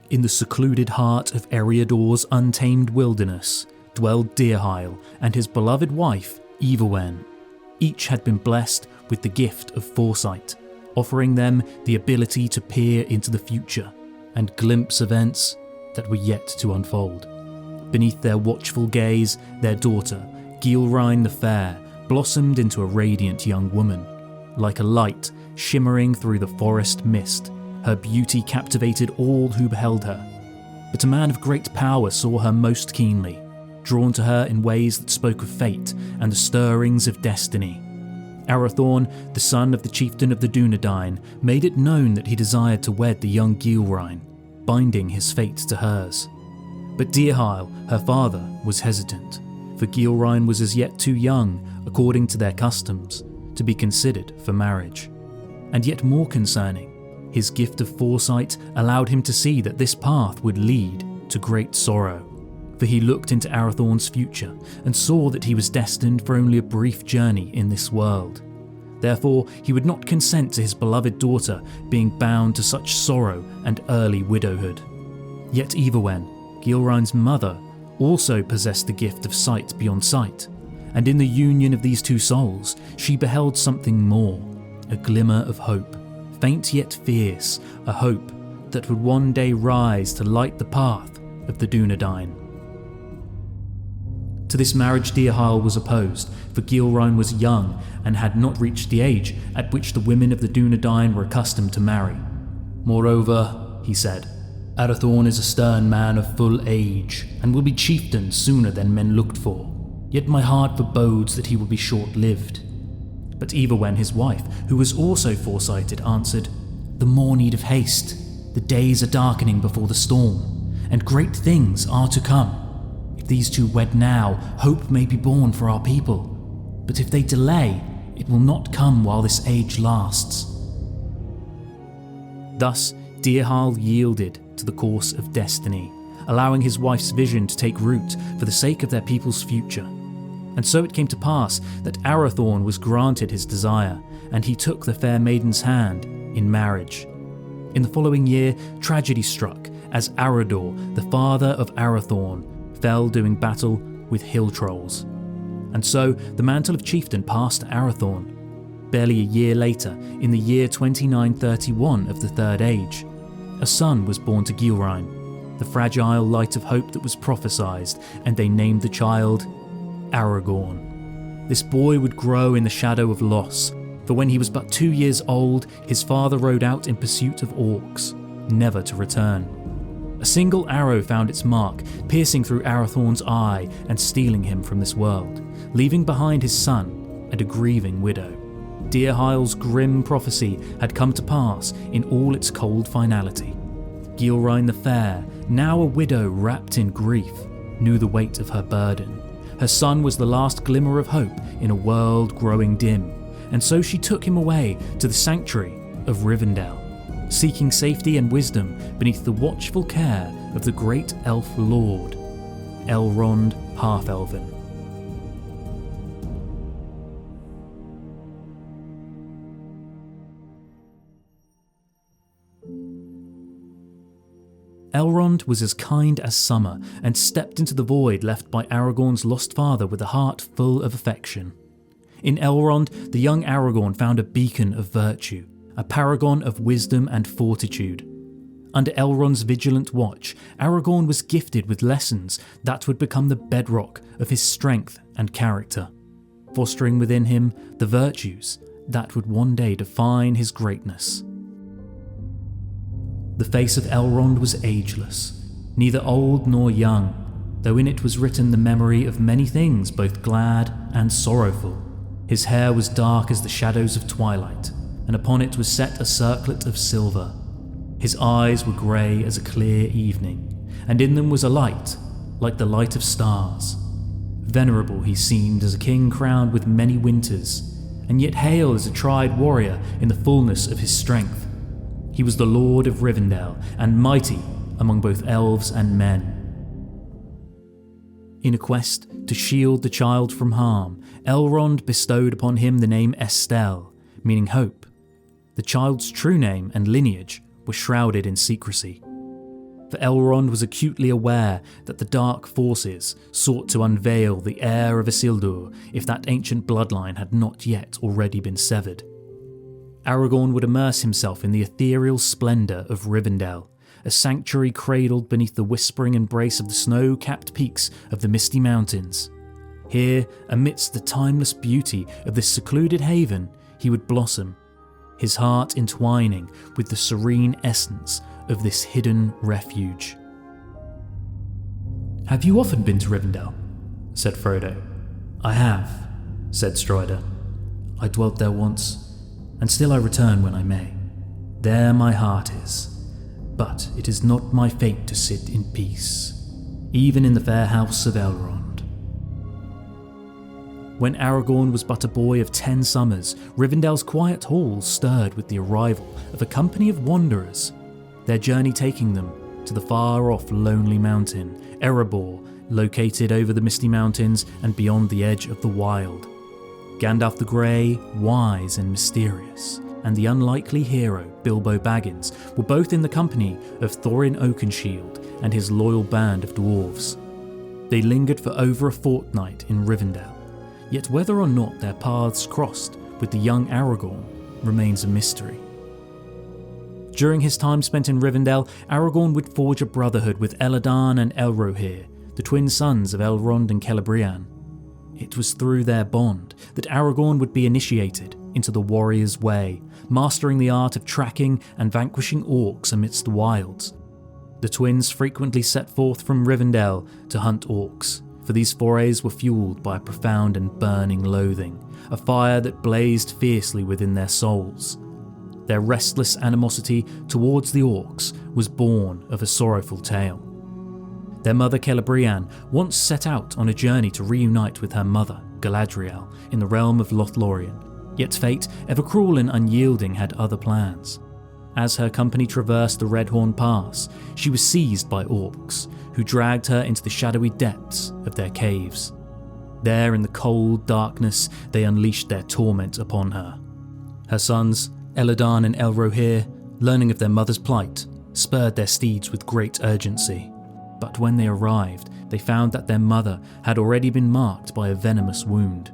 In the secluded heart of Eriador's untamed wilderness dwelled Dirhael and his beloved wife, ELROND. Each had been blessed with the gift of foresight, offering them the ability to peer into the future and glimpse events that were yet to unfold. Beneath their watchful gaze, their daughter, GILRAEN the Fair, blossomed into a radiant young woman. Like a light shimmering through the forest mist, her beauty captivated all who beheld her. But a man of great power saw her most keenly, drawn to her in ways that spoke of fate and the stirrings of destiny. ARATHORN, the son of the chieftain of the DÚNEDAIN, made it known that he desired to wed the young GILRAEN, binding his fate to hers. But Dirhael, her father, was hesitant, for GILRAEN was as yet too young, according to their customs, to be considered for marriage. And yet more concerning, his gift of foresight allowed him to see that this path would lead to great sorrow, for he looked into ARATHORN's future and saw that he was destined for only a brief journey in this world. Therefore, he would not consent to his beloved daughter being bound to such sorrow and early widowhood. Yet ELROND, GILRAEN's mother, also possessed the gift of sight beyond sight, and in the union of these two souls, she beheld something more, a glimmer of hope, faint yet fierce, a hope that would one day rise to light the path of the DÚNEDAIN. To this marriage Dirhael was opposed, for GILRAEN was young and had not reached the age at which the women of the DÚNEDAIN were accustomed to marry. Moreover, he said, ARATHORN is a stern man of full age, and will be chieftain sooner than men looked for. Yet my heart forebodes that he will be short-lived. But ELROND, his wife, who was also foresighted, answered, The more need of haste. The days are darkening before the storm, and great things are to come. If these two wed now, hope may be born for our people. But if they delay, it will not come while this age lasts. Thus, Dirhael yielded to the course of destiny, allowing his wife's vision to take root for the sake of their people's future. And so it came to pass that ARATHORN was granted his desire, and he took the fair maiden's hand in marriage. In the following year, tragedy struck as Arador, the father of ARATHORN, fell doing battle with hill trolls. And so the mantle of chieftain passed to ARATHORN. Barely a year later, in the year 2931 of the Third Age, a son was born to GILRAEN, the fragile light of hope that was prophesied, and they named the child Aragorn. This boy would grow in the shadow of loss, for when he was but 2 years old, his father rode out in pursuit of orcs, never to return. A single arrow found its mark, piercing through ARATHORN's eye and stealing him from this world, leaving behind his son and a grieving widow. Dirhael's grim prophecy had come to pass in all its cold finality. GILRAEN the Fair, now a widow wrapped in grief, knew the weight of her burden. Her son was the last glimmer of hope in a world growing dim, and so she took him away to the sanctuary of Rivendell, seeking safety and wisdom beneath the watchful care of the great elf lord, ELROND Half-Elven. ELROND was as kind as summer and stepped into the void left by Aragorn's lost father with a heart full of affection. In ELROND, the young Aragorn found a beacon of virtue, a paragon of wisdom and fortitude. Under Elrond's vigilant watch, Aragorn was gifted with lessons that would become the bedrock of his strength and character, fostering within him the virtues that would one day define his greatness. The face of Elrond was ageless, neither old nor young, though in it was written the memory of many things both glad and sorrowful. His hair was dark as the shadows of twilight, and upon it was set a circlet of silver. His eyes were grey as a clear evening, and in them was a light, like the light of stars. Venerable he seemed as a king crowned with many winters, and yet hale as a tried warrior in the fullness of his strength. He was the Lord of Rivendell, and mighty among both elves and men. In a quest to shield the child from harm, Elrond bestowed upon him the name Estelle, meaning hope. The child's true name and lineage were shrouded in secrecy. for Elrond was acutely aware that the dark forces sought to unveil the heir of Isildur if that ancient bloodline had not yet already been severed. Aragorn would immerse himself in the ethereal splendour of Rivendell, a sanctuary cradled beneath the whispering embrace of the snow-capped peaks of the Misty Mountains. Here, amidst the timeless beauty of this secluded haven, he would blossom, his heart entwining with the serene essence of this hidden refuge. "Have you often been to Rivendell?" said Frodo. "I have," said Strider. "I dwelt there once, and still I return when I may. There my heart is, but it is not my fate to sit in peace, even in the fair house of Elrond." When Aragorn was but a boy of 10 summers, Rivendell's quiet halls stirred with the arrival of a company of wanderers, their journey taking them to the far-off lonely mountain, Erebor, located over the Misty Mountains and beyond the edge of the wild. Gandalf the Grey, wise and mysterious, and the unlikely hero Bilbo Baggins were both in the company of Thorin Oakenshield and his loyal band of dwarves. They lingered for over a fortnight in Rivendell, yet whether or not their paths crossed with the young Aragorn remains a mystery. During his time spent in Rivendell, Aragorn would forge a brotherhood with Elladan and Elrohir, the twin sons of Elrond and Celebrian. It was through their bond that Aragorn would be initiated into the warrior's way, mastering the art of tracking and vanquishing orcs amidst the wilds. The twins frequently set forth from Rivendell to hunt orcs, for these forays were fueled by a profound and burning loathing, a fire that blazed fiercely within their souls. Their restless animosity towards the orcs was born of a sorrowful tale. Their mother Celebrian once set out on a journey to reunite with her mother, Galadriel, in the realm of Lothlorien, yet fate, ever cruel and unyielding, had other plans. As her company traversed the Redhorn Pass, she was seized by orcs, who dragged her into the shadowy depths of their caves. There in the cold darkness, they unleashed their torment upon her. Her sons, Elladan and Elrohir, learning of their mother's plight, spurred their steeds with great urgency. But when they arrived, they found that their mother had already been marked by a venomous wound.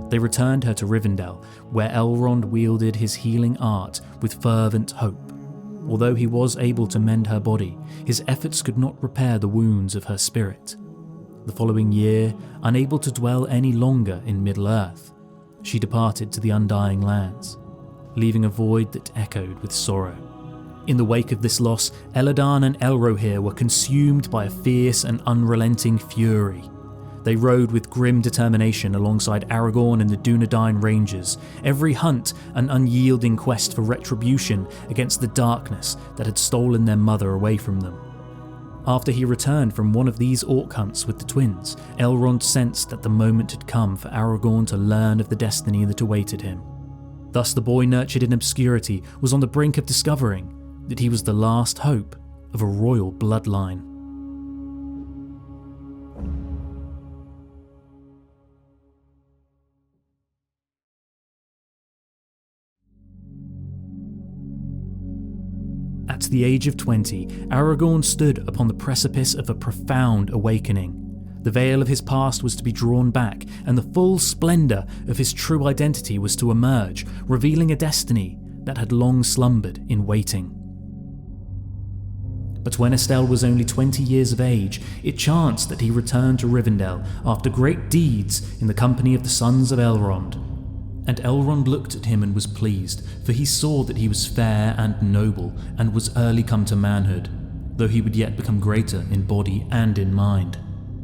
They returned her to Rivendell, where Elrond wielded his healing art with fervent hope. Although he was able to mend her body, his efforts could not repair the wounds of her spirit. The following year, unable to dwell any longer in Middle-earth, she departed to the Undying Lands, leaving a void that echoed with sorrow. In the wake of this loss, Elladan and Elrohir were consumed by a fierce and unrelenting fury. They rode with grim determination alongside Aragorn and the Dúnedain Rangers, every hunt an unyielding quest for retribution against the darkness that had stolen their mother away from them. After he returned from one of these orc hunts with the twins, Elrond sensed that the moment had come for Aragorn to learn of the destiny that awaited him. Thus the boy nurtured in obscurity was on the brink of discovering that he was the last hope of a royal bloodline. At the age of 20, Aragorn stood upon the precipice of a profound awakening. The veil of his past was to be drawn back, and the full splendour of his true identity was to emerge, revealing a destiny that had long slumbered in waiting. But when Estelle was only 20 years of age, it chanced that he returned to Rivendell after great deeds in the company of the sons of Elrond. And Elrond looked at him and was pleased, for he saw that he was fair and noble and was early come to manhood, though he would yet become greater in body and in mind.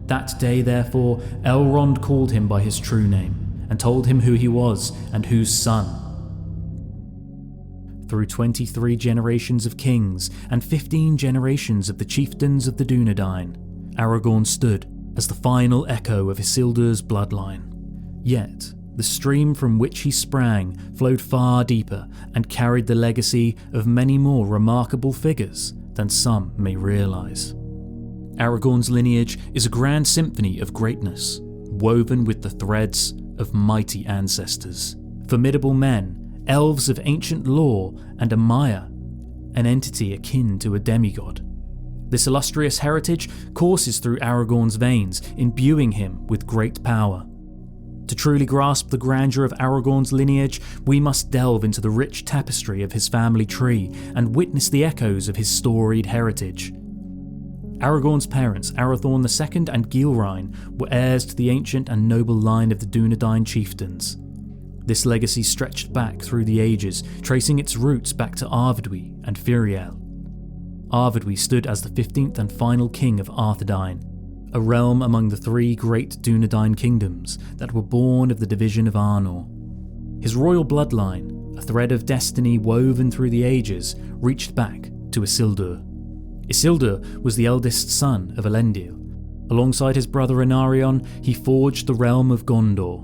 That day, therefore, Elrond called him by his true name, and told him who he was and whose son. Through 23 generations of kings and 15 generations of the chieftains of the Dúnedain, Aragorn stood as the final echo of Isildur's bloodline. Yet, the stream from which he sprang flowed far deeper and carried the legacy of many more remarkable figures than some may realise. Aragorn's lineage is a grand symphony of greatness, woven with the threads of mighty ancestors, formidable men, elves of ancient lore, and a Maya, an entity akin to a demigod. This illustrious heritage courses through Aragorn's veins, imbuing him with great power. To truly grasp the grandeur of Aragorn's lineage, we must delve into the rich tapestry of his family tree and witness the echoes of his storied heritage. Aragorn's parents, ARATHORN II and GILRAEN, were heirs to the ancient and noble line of the DÚNEDAIN chieftains. This legacy stretched back through the ages, tracing its roots back to Arvedui and Firiel. Arvedui stood as the 15th and final king of Arthedain, a realm among the 3 great Dúnedain kingdoms that were born of the division of Arnor. His royal bloodline, a thread of destiny woven through the ages, reached back to Isildur. Isildur was the eldest son of Elendil. Alongside his brother Anarion, he forged the realm of Gondor.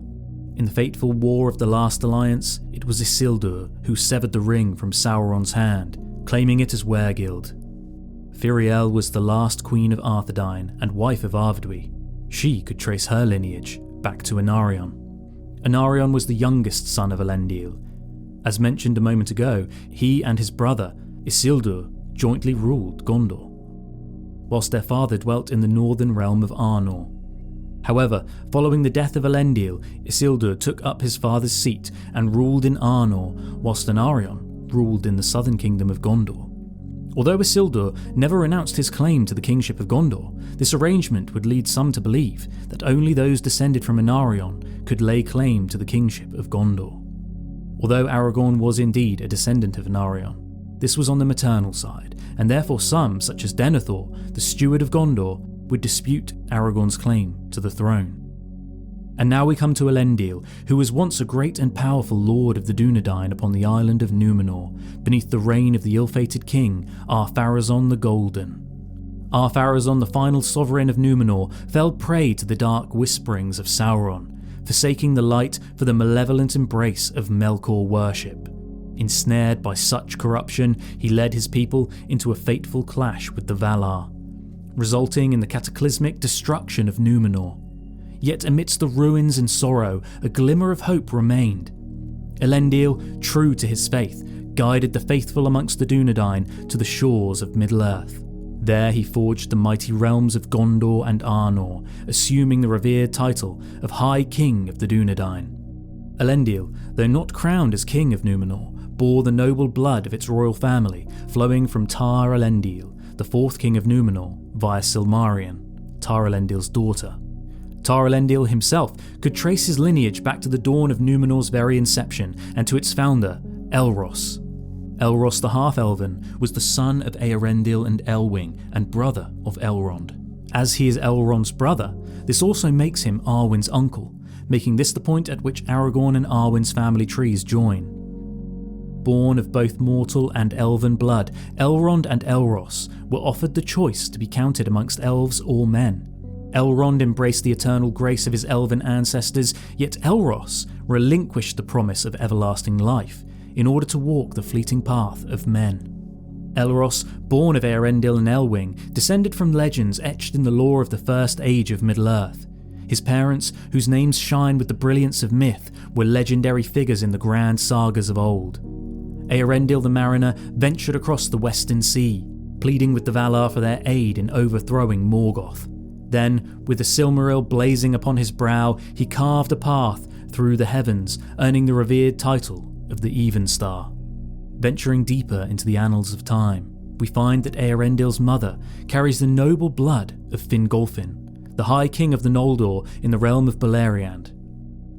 In the fateful War of the Last Alliance, it was Isildur who severed the ring from Sauron's hand, claiming it as Wergild. Firiel was the last queen of Arthedain and wife of Arvedui. She could trace her lineage back to Anarion. Anarion was the youngest son of Elendil. As mentioned a moment ago, he and his brother, Isildur, jointly ruled Gondor, whilst their father dwelt in the northern realm of Arnor. However, following the death of Elendil, Isildur took up his father's seat and ruled in Arnor, whilst Anarion ruled in the southern kingdom of Gondor. Although Isildur never renounced his claim to the kingship of Gondor, this arrangement would lead some to believe that only those descended from Anarion could lay claim to the kingship of Gondor. Although Aragorn was indeed a descendant of Anarion, this was on the maternal side, and therefore some, such as Denethor, the steward of Gondor, would dispute Aragorn's claim to the throne. And now we come to Elendil, who was once a great and powerful lord of the Dúnedain upon the island of Númenor, beneath the reign of the ill-fated king, Ar-Pharazôn the Golden. Ar-Pharazôn, the final sovereign of Númenor, fell prey to the dark whisperings of Sauron, forsaking the light for the malevolent embrace of Melkor worship. Ensnared by such corruption, he led his people into a fateful clash with the Valar, resulting in the cataclysmic destruction of Númenor. Yet amidst the ruins and sorrow, a glimmer of hope remained. Elendil, true to his faith, guided the faithful amongst the Dúnedain to the shores of Middle-earth. There he forged the mighty realms of Gondor and Arnor, assuming the revered title of High King of the Dúnedain. Elendil, though not crowned as King of Númenor, bore the noble blood of its royal family, flowing from Tar Elendil, the 4th King of Númenor, via Silmarion, Tar Elendil's daughter. Tar Elendil himself could trace his lineage back to the dawn of Númenor's very inception and to its founder, Elros. Elros the Half-Elven was the son of Eärendil and Elwing and brother of Elrond. As he is Elrond's brother, this also makes him Arwen's uncle, making this the point at which Aragorn and Arwen's family trees join. Born of both mortal and elven blood, Elrond and Elros were offered the choice to be counted amongst elves or men. Elrond embraced the eternal grace of his elven ancestors, yet Elros relinquished the promise of everlasting life in order to walk the fleeting path of men. Elros, born of Eärendil and Elwing, descended from legends etched in the lore of the First Age of Middle-earth. His parents, whose names shine with the brilliance of myth, were legendary figures in the grand sagas of old. Eärendil the Mariner ventured across the Western Sea, pleading with the Valar for their aid in overthrowing Morgoth. Then, with the Silmaril blazing upon his brow, he carved a path through the heavens, earning the revered title of the Evenstar. Venturing deeper into the annals of time, we find that Eärendil's mother carries the noble blood of Fingolfin, the High King of the Noldor in the realm of Beleriand.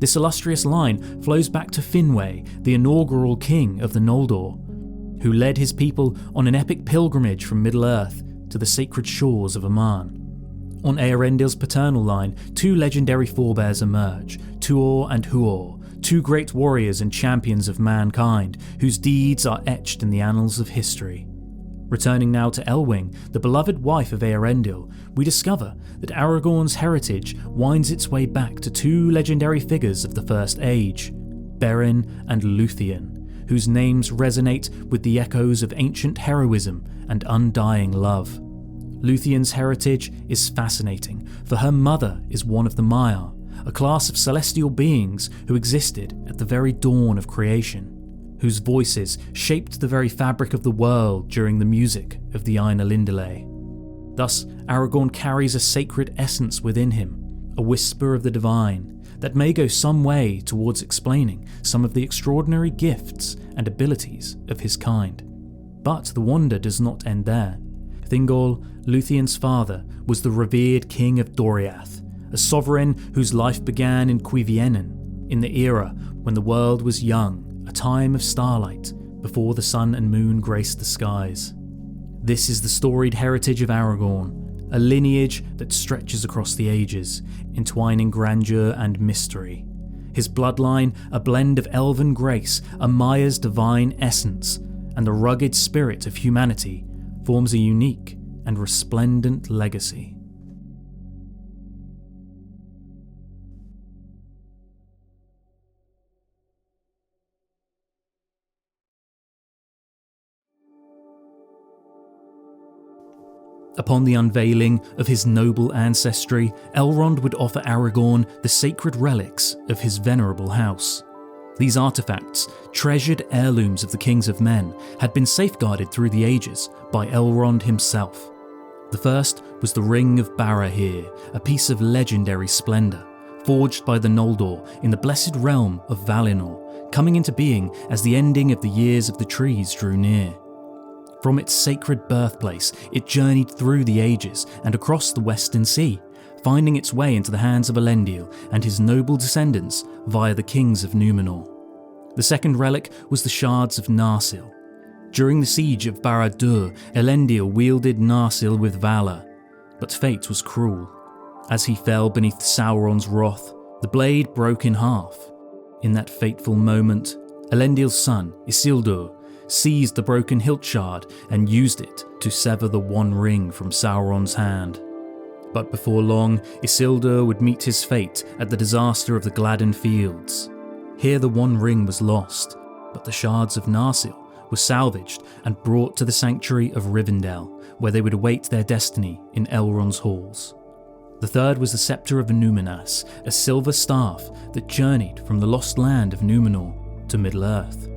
This illustrious line flows back to Finwë, the inaugural king of the Noldor, who led his people on an epic pilgrimage from Middle-earth to the sacred shores of Aman. On Eärendil's paternal line, 2 legendary forebears emerge, Tuor and Huor, 2 great warriors and champions of mankind, whose deeds are etched in the annals of history. Returning now to Elwing, the beloved wife of Eärendil, we discover that Aragorn's heritage winds its way back to 2 legendary figures of the First Age, Beren and Luthien, whose names resonate with the echoes of ancient heroism and undying love. Luthien's heritage is fascinating, for her mother is one of the Maiar, a class of celestial beings who existed at the very dawn of creation, whose voices shaped the very fabric of the world during the music of the Ainulindalë. Thus, Aragorn carries a sacred essence within him, a whisper of the divine, that may go some way towards explaining some of the extraordinary gifts and abilities of his kind. But the wonder does not end there. Thingol, Lúthien's father, was the revered king of Doriath, a sovereign whose life began in Cuiviénen, in the era when the world was young, a time of starlight, before the sun and moon graced the skies. This is the storied heritage of Aragorn, a lineage that stretches across the ages, entwining grandeur and mystery. His bloodline, a blend of elven grace, a Maya's divine essence, and the rugged spirit of humanity, forms a unique and resplendent legacy. Upon the unveiling of his noble ancestry, Elrond would offer Aragorn the sacred relics of his venerable house. These artifacts, treasured heirlooms of the kings of men, had been safeguarded through the ages by Elrond himself. The first was the Ring of Barahir, a piece of legendary splendour, forged by the Noldor in the blessed realm of Valinor, coming into being as the ending of the years of the trees drew near. From its sacred birthplace, it journeyed through the ages and across the Western Sea, finding its way into the hands of Elendil and his noble descendants via the kings of Númenor. The second relic was the Shards of Narsil. During the siege of Barad-dûr, Elendil wielded Narsil with valour, but fate was cruel. As he fell beneath Sauron's wrath, the blade broke in half. In that fateful moment, Elendil's son, Isildur, seized the broken hilt shard and used it to sever the One Ring from Sauron's hand. But before long, Isildur would meet his fate at the disaster of the Gladden Fields. Here the One Ring was lost, but the Shards of Narsil were salvaged and brought to the sanctuary of Rivendell, where they would await their destiny in Elrond's halls. The third was the Scepter of Númenas, a silver staff that journeyed from the lost land of Númenor to Middle-earth.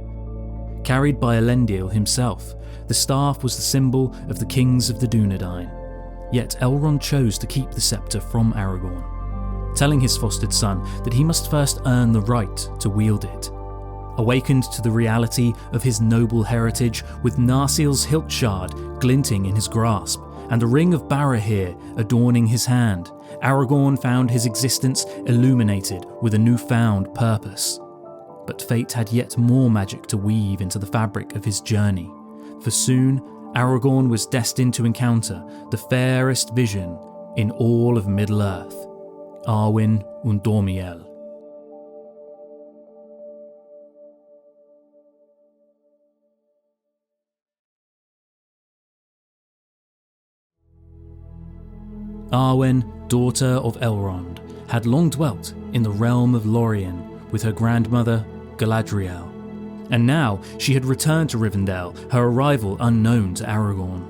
Carried by Elendil himself, the staff was the symbol of the kings of the Dúnedain. Yet Elrond chose to keep the scepter from Aragorn, telling his fostered son that he must first earn the right to wield it. Awakened to the reality of his noble heritage, with Narsil's hilt shard glinting in his grasp and the Ring of Barahir adorning his hand, Aragorn found his existence illuminated with a newfound purpose. But fate had yet more magic to weave into the fabric of his journey, for soon Aragorn was destined to encounter the fairest vision in all of Middle-earth, ARWEN UNDÓMIEL. Arwen, daughter of Elrond, had long dwelt in the realm of Lórien with her grandmother, Galadriel, and now she had returned to Rivendell, her arrival unknown to Aragorn.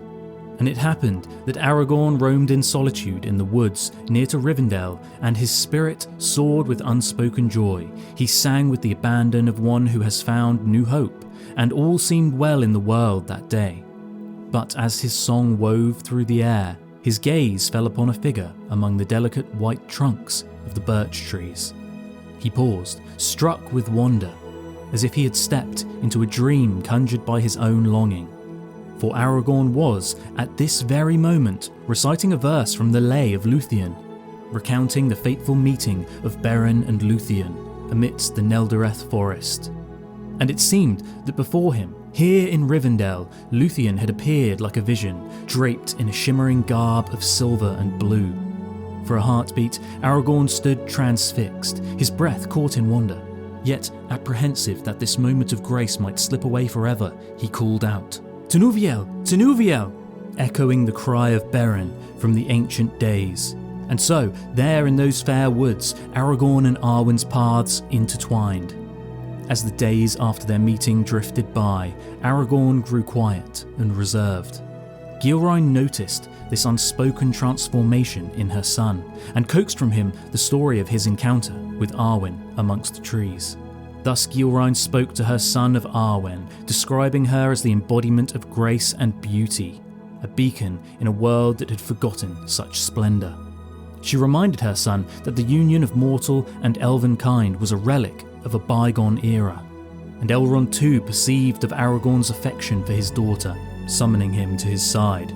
And it happened that Aragorn roamed in solitude in the woods near to Rivendell, and his spirit soared with unspoken joy. He sang with the abandon of one who has found new hope, and all seemed well in the world that day. But as his song wove through the air, his gaze fell upon a figure among the delicate white trunks of the birch trees. He paused, struck with wonder, as if he had stepped into a dream conjured by his own longing. For Aragorn was, at this very moment, reciting a verse from the Lay of Lúthien, recounting the fateful meeting of Beren and Lúthien amidst the Neldareth forest. And it seemed that before him, here in Rivendell, Lúthien had appeared like a vision, draped in a shimmering garb of silver and blue. For a heartbeat, Aragorn stood transfixed, his breath caught in wonder. Yet, apprehensive that this moment of grace might slip away forever, he called out, "Tinuviel! Tinuviel!" echoing the cry of Beren from the ancient days. And so, there in those fair woods, Aragorn and Arwen's paths intertwined. As the days after their meeting drifted by, Aragorn grew quiet and reserved. GILRAEN noticed this unspoken transformation in her son, and coaxed from him the story of his encounter with Arwen amongst the trees. Thus GILRAEN spoke to her son of Arwen, describing her as the embodiment of grace and beauty. a beacon in a world that had forgotten such splendour. She reminded her son that the union of mortal and elven kind was a relic of a bygone era, and Elrond too perceived of Aragorn's affection for his daughter, summoning him to his side.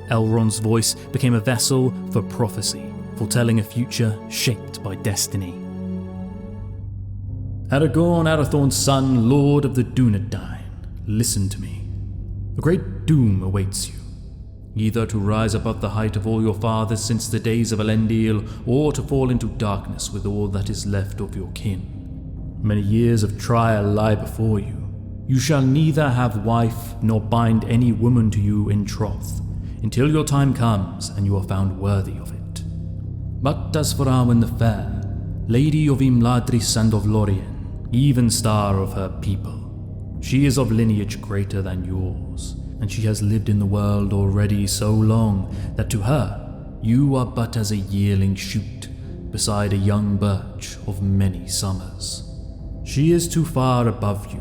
Elrond's voice became a vessel for prophecy, foretelling a future shaped by destiny. Aragorn, Arathorn's son, Lord of the Dúnedain, listen to me. A great doom awaits you, either to rise above the height of all your fathers since the days of Elendil, or to fall into darkness with all that is left of your kin. Many years of trial lie before you. You shall neither have wife nor bind any woman to you in troth, until your time comes and you are found worthy of it. But as for Arwen the Fair, Lady of Imladris and of Lórien, even star of her people, she is of lineage greater than yours, and she has lived in the world already so long that to her you are but as a yearling shoot beside a young birch of many summers. She is too far above you,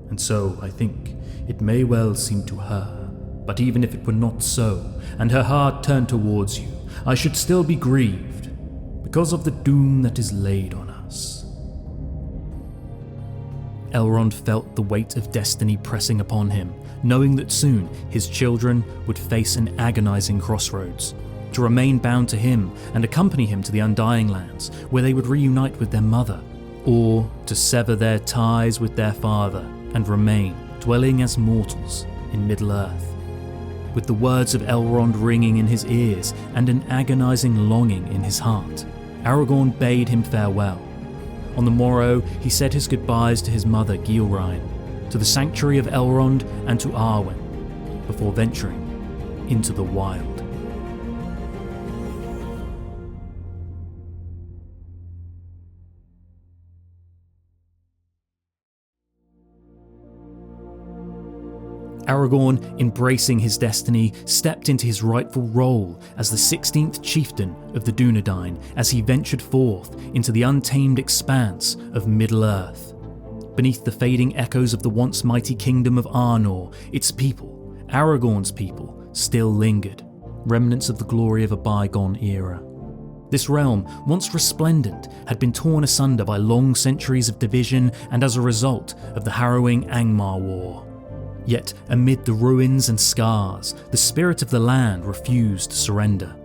and so I think it may well seem to her. But even if it were not so, and her heart turned towards you, I should still be grieved, because of the doom that is laid on us. Elrond felt the weight of destiny pressing upon him, knowing that soon his children would face an agonizing crossroads, to remain bound to him and accompany him to the Undying Lands, where they would reunite with their mother, or to sever their ties with their father and remain dwelling as mortals in Middle-earth. With the words of Elrond ringing in his ears and an agonizing longing in his heart, Aragorn bade him farewell. On the morrow, he said his goodbyes to his mother GILRAEN, to the sanctuary of Elrond and to Arwen, before venturing into the wild. Aragorn, embracing his destiny, stepped into his rightful role as the 16th chieftain of the Dúnedain as he ventured forth into the untamed expanse of Middle-earth. Beneath the fading echoes of the once mighty kingdom of Arnor, its people, Aragorn's people, still lingered, remnants of the glory of a bygone era. This realm, once resplendent, had been torn asunder by long centuries of division and as a result of the harrowing Angmar War. Yet, amid the ruins and scars, the spirit of the land refused to surrender.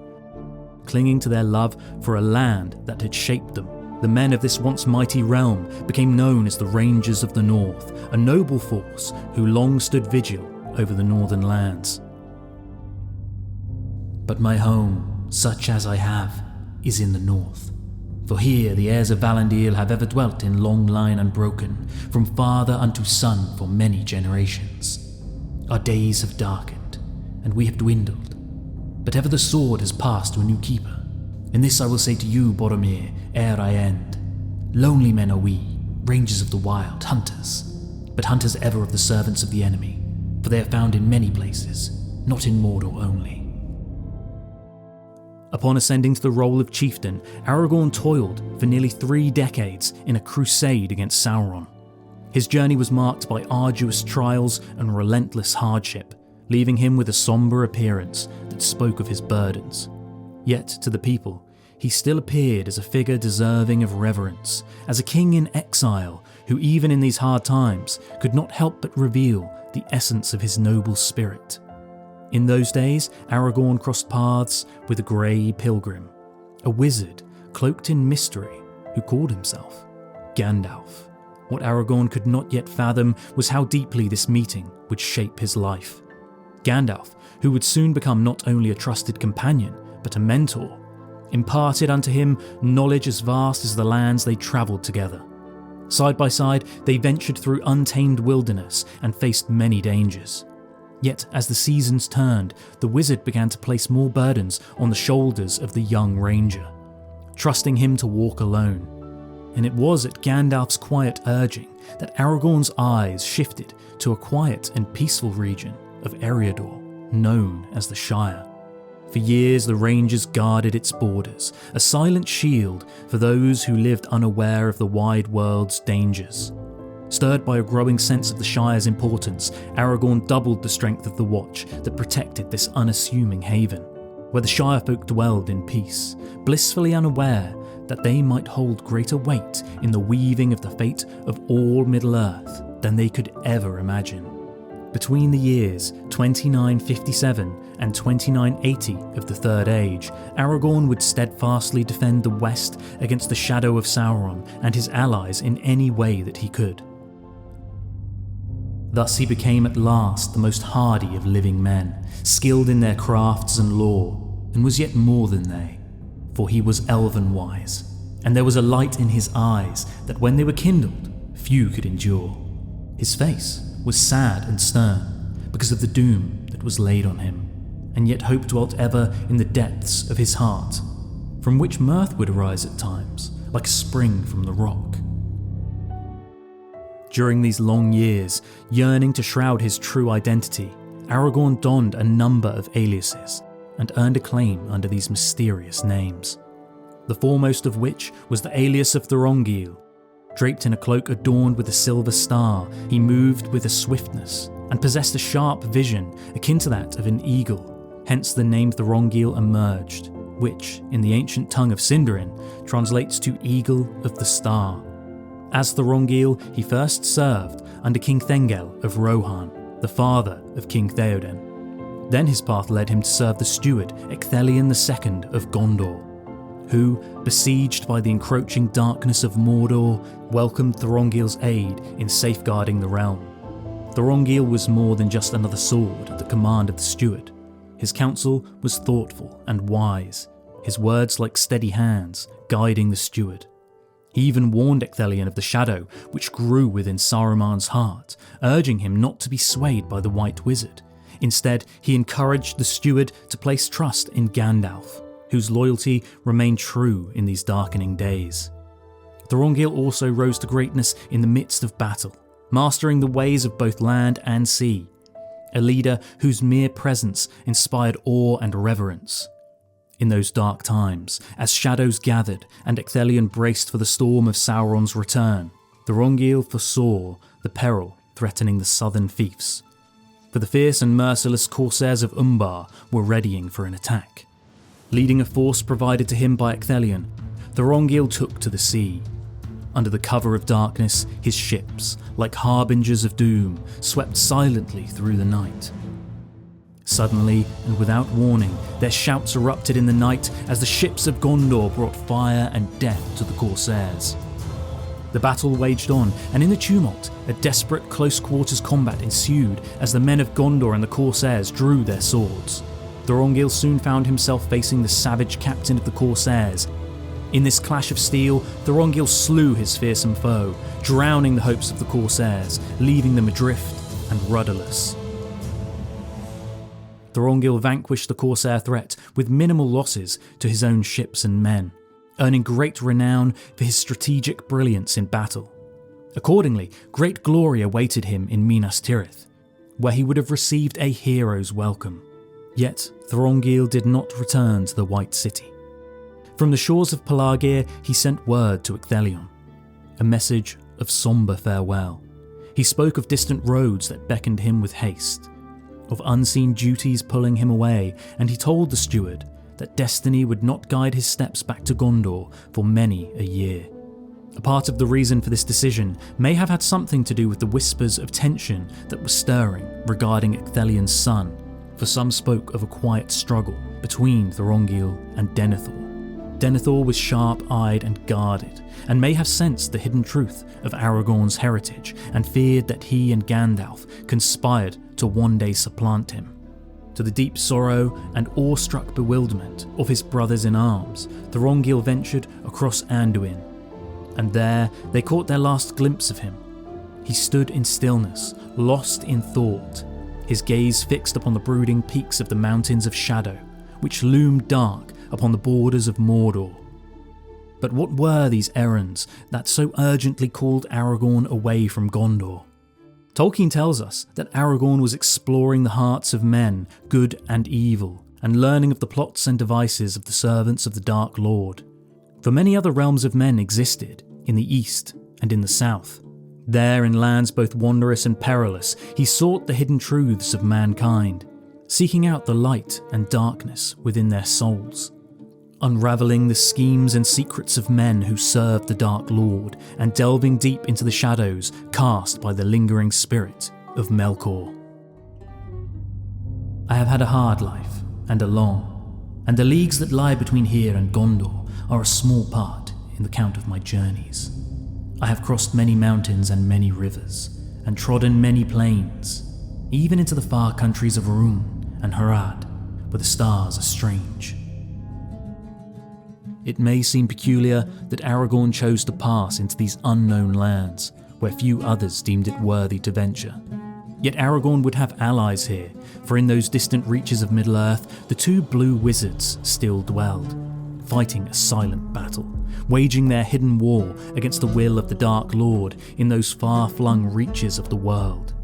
Clinging to their love for a land that had shaped them, the men of this once mighty realm became known as the Rangers of the North, a noble force who long stood vigil over the northern lands. But my home, such as I have, is in the north. For here the heirs of Valandil have ever dwelt in long line unbroken, from father unto son for many generations. Our days have darkened, and we have dwindled, but ever the sword has passed to a new keeper. And this I will say to you, Boromir, ere I end. Lonely men are we, rangers of the wild, hunters, but hunters ever of the servants of the enemy, for they are found in many places, not in Mordor only. Upon ascending to the role of chieftain, Aragorn toiled for nearly 3 decades in a crusade against Sauron. His journey was marked by arduous trials and relentless hardship, leaving him with a sombre appearance that spoke of his burdens. Yet, to the people, he still appeared as a figure deserving of reverence, as a king in exile who even in these hard times could not help but reveal the essence of his noble spirit. In those days, Aragorn crossed paths with a grey pilgrim, a wizard cloaked in mystery who called himself Gandalf. What Aragorn could not yet fathom was how deeply this meeting would shape his life. Gandalf, who would soon become not only a trusted companion, but a mentor, imparted unto him knowledge as vast as the lands they travelled together. Side by side, they ventured through untamed wilderness and faced many dangers. Yet, as the seasons turned, the wizard began to place more burdens on the shoulders of the young ranger, trusting him to walk alone. And it was at Gandalf's quiet urging that Aragorn's eyes shifted to a quiet and peaceful region of Eriador, known as the Shire. For years the Rangers guarded its borders, a silent shield for those who lived unaware of the wide world's dangers. Stirred by a growing sense of the Shire's importance, Aragorn doubled the strength of the Watch that protected this unassuming haven, where the Shire folk dwelled in peace, blissfully unaware that they might hold greater weight in the weaving of the fate of all Middle-earth than they could ever imagine. Between the years 2957 and 2980 of the Third Age, Aragorn would steadfastly defend the West against the shadow of Sauron and his allies in any way that he could. Thus he became at last the most hardy of living men, skilled in their crafts and lore, and was yet more than they, for he was elven-wise, and there was a light in his eyes that when they were kindled, few could endure. His face was sad and stern because of the doom that was laid on him, and yet hope dwelt ever in the depths of his heart, from which mirth would arise at times, like a spring from the rock. During these long years, yearning to shroud his true identity, Aragorn donned a number of aliases and earned acclaim under these mysterious names. The foremost of which was the alias of Thorongil. Draped in a cloak adorned with a silver star, he moved with a swiftness and possessed a sharp vision akin to that of an eagle, hence the name Thorongil emerged, which, in the ancient tongue of Sindarin, translates to Eagle of the Star. As Thorongil, he first served under King Thengel of Rohan, the father of King Theoden. Then his path led him to serve the steward Ecthelion II of Gondor, who, besieged by the encroaching darkness of Mordor, welcomed Thorongil's aid in safeguarding the realm. Thorongil was more than just another sword at the command of the steward. His counsel was thoughtful and wise, his words like steady hands guiding the steward. He even warned Ecthelion of the shadow which grew within Saruman's heart, urging him not to be swayed by the White Wizard. Instead, he encouraged the steward to place trust in Gandalf, whose loyalty remained true in these darkening days. Thorongil also rose to greatness in the midst of battle, mastering the ways of both land and sea, a leader whose mere presence inspired awe and reverence. In those dark times, as shadows gathered and Ecthelion braced for the storm of Sauron's return, Thorongil foresaw the peril threatening the southern fiefs, for the fierce and merciless corsairs of Umbar were readying for an attack. Leading a force provided to him by Ecthelion, Thorongil took to the sea. Under the cover of darkness, his ships, like harbingers of doom, swept silently through the night. Suddenly, and without warning, their shouts erupted in the night as the ships of Gondor brought fire and death to the corsairs. The battle waged on, and in the tumult, a desperate close-quarters combat ensued as the men of Gondor and the corsairs drew their swords. Thorongil soon found himself facing the savage captain of the corsairs. In this clash of steel, Thorongil slew his fearsome foe, drowning the hopes of the corsairs, leaving them adrift and rudderless. Thorongil vanquished the corsair threat with minimal losses to his own ships and men, earning great renown for his strategic brilliance in battle. Accordingly, great glory awaited him in Minas Tirith, where he would have received a hero's welcome. Yet Thorongil did not return to the White City. From the shores of Pelargir, he sent word to Ecthelion, a message of sombre farewell. He spoke of distant roads that beckoned him with haste, of unseen duties pulling him away, and he told the steward that destiny would not guide his steps back to Gondor for many a year. A part of the reason for this decision may have had something to do with the whispers of tension that were stirring regarding Ecthelion's son, for some spoke of a quiet struggle between Thorongil and Denethor. Denethor was sharp-eyed and guarded, and may have sensed the hidden truth of Aragorn's heritage, and feared that he and Gandalf conspired to one day supplant him. To the deep sorrow and awestruck bewilderment of his brothers-in-arms, Thorongil ventured across Anduin, and there they caught their last glimpse of him. He stood in stillness, lost in thought, his gaze fixed upon the brooding peaks of the Mountains of Shadow, which loomed dark upon the borders of Mordor. But what were these errands that so urgently called Aragorn away from Gondor? Tolkien tells us that Aragorn was exploring the hearts of men, good and evil, and learning of the plots and devices of the servants of the Dark Lord. For many other realms of men existed, in the east and in the south, There, in lands both wondrous and perilous, he sought the hidden truths of mankind, seeking out the light and darkness within their souls, unravelling the schemes and secrets of men who served the Dark Lord, and delving deep into the shadows cast by the lingering spirit of Melkor. I have had a hard life, and a long, and the leagues that lie between here and Gondor are a small part in the count of my journeys. I have crossed many mountains and many rivers, and trodden many plains, even into the far countries of Rûn and Harad, where the stars are strange. It may seem peculiar that Aragorn chose to pass into these unknown lands, where few others deemed it worthy to venture. Yet Aragorn would have allies here, for in those distant reaches of Middle-earth, the two blue wizards still dwelled, fighting a silent battle, waging their hidden war against the will of the Dark Lord in those far-flung reaches of the world.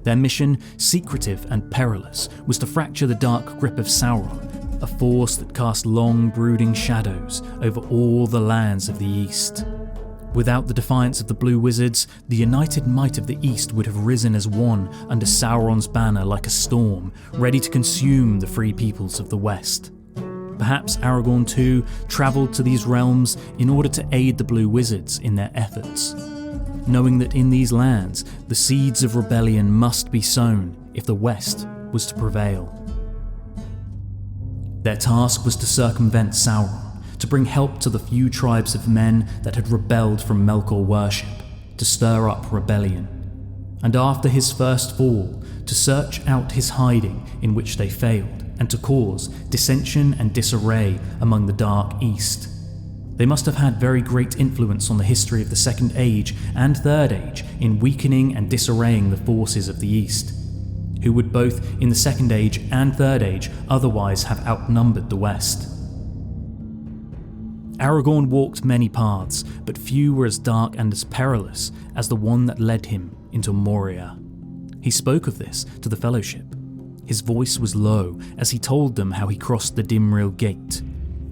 Their mission, secretive and perilous, was to fracture the dark grip of Sauron, a force that cast long brooding shadows over all the lands of the East. Without the defiance of the Blue Wizards, the united might of the East would have risen as one under Sauron's banner like a storm, ready to consume the free peoples of the West. Perhaps Aragorn too travelled to these realms in order to aid the Blue Wizards in their efforts, knowing that in these lands the seeds of rebellion must be sown if the West was to prevail. Their task was to circumvent Sauron, to bring help to the few tribes of men that had rebelled from Melkor worship, to stir up rebellion, and after his first fall, to search out his hiding in which they failed, and to cause dissension and disarray among the Dark East. They must have had very great influence on the history of the Second Age and Third Age in weakening and disarraying the forces of the East, who would both in the Second Age and Third Age otherwise have outnumbered the West. Aragorn walked many paths, but few were as dark and as perilous as the one that led him into Moria. He spoke of this to the Fellowship. His voice was low as he told them how he crossed the Dimril Gate,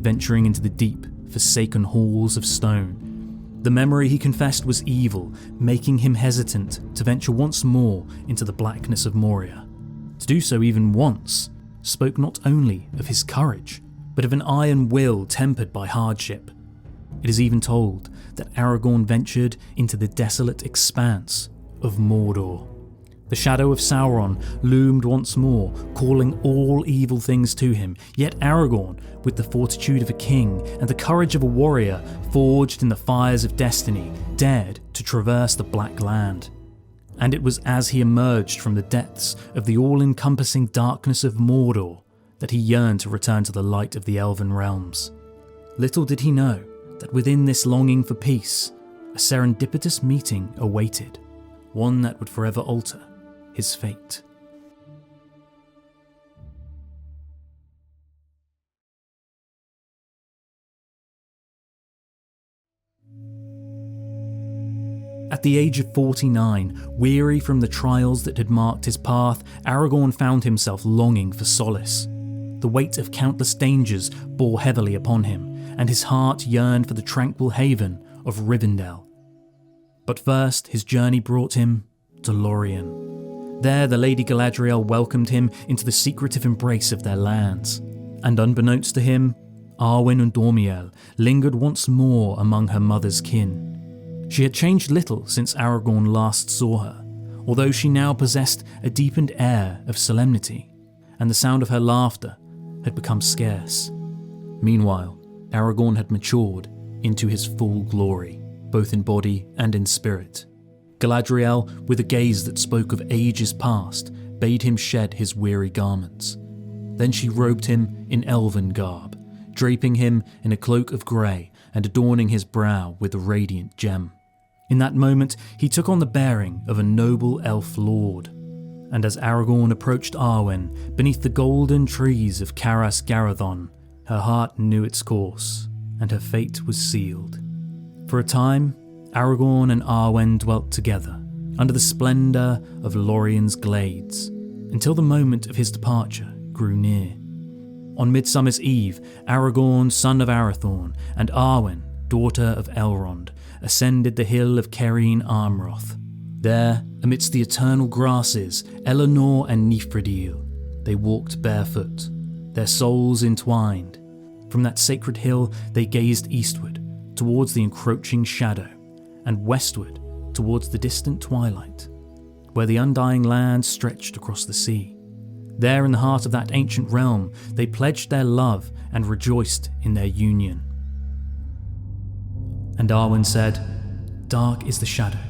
venturing into the deep, forsaken halls of stone. The memory, he confessed, was evil, making him hesitant to venture once more into the blackness of Moria. To do so even once spoke not only of his courage, but of an iron will tempered by hardship. It is even told that Aragorn ventured into the desolate expanse of Mordor. The shadow of Sauron loomed once more, calling all evil things to him, yet Aragorn, with the fortitude of a king and the courage of a warrior forged in the fires of destiny, dared to traverse the Black Land. And it was as he emerged from the depths of the all-encompassing darkness of Mordor that he yearned to return to the light of the Elven realms. Little did he know that within this longing for peace, a serendipitous meeting awaited, one that would forever alter his fate. At the age of 49, weary from the trials that had marked his path, Aragorn found himself longing for solace. The weight of countless dangers bore heavily upon him, and his heart yearned for the tranquil haven of Rivendell. But first, his journey brought him to Lórien. There, the Lady Galadriel welcomed him into the secretive embrace of their lands, and unbeknownst to him, Arwen Undómiel lingered once more among her mother's kin. She had changed little since Aragorn last saw her, although she now possessed a deepened air of solemnity, and the sound of her laughter had become scarce. Meanwhile, Aragorn had matured into his full glory, both in body and in spirit. Galadriel, with a gaze that spoke of ages past, bade him shed his weary garments. Then she robed him in elven garb, draping him in a cloak of grey and adorning his brow with a radiant gem. In that moment, he took on the bearing of a noble elf lord, and as Aragorn approached Arwen beneath the golden trees of Caras-Garadhon, her heart knew its course, and her fate was sealed. For a time, Aragorn and Arwen dwelt together under the splendour of Lórien's glades, until the moment of his departure grew near. On Midsummer's Eve, Aragorn, son of ARATHORN, and Arwen, daughter of Elrond, ascended the hill of Cairn Amroth, There, amidst the eternal grasses, Eleanor and Nifredil, they walked barefoot, their souls entwined. From that sacred hill they gazed eastward, towards the encroaching shadow, and westward, towards the distant twilight, where the undying land stretched across the sea. There in the heart of that ancient realm, they pledged their love and rejoiced in their union. And ARWEN said, "Dark is the shadow,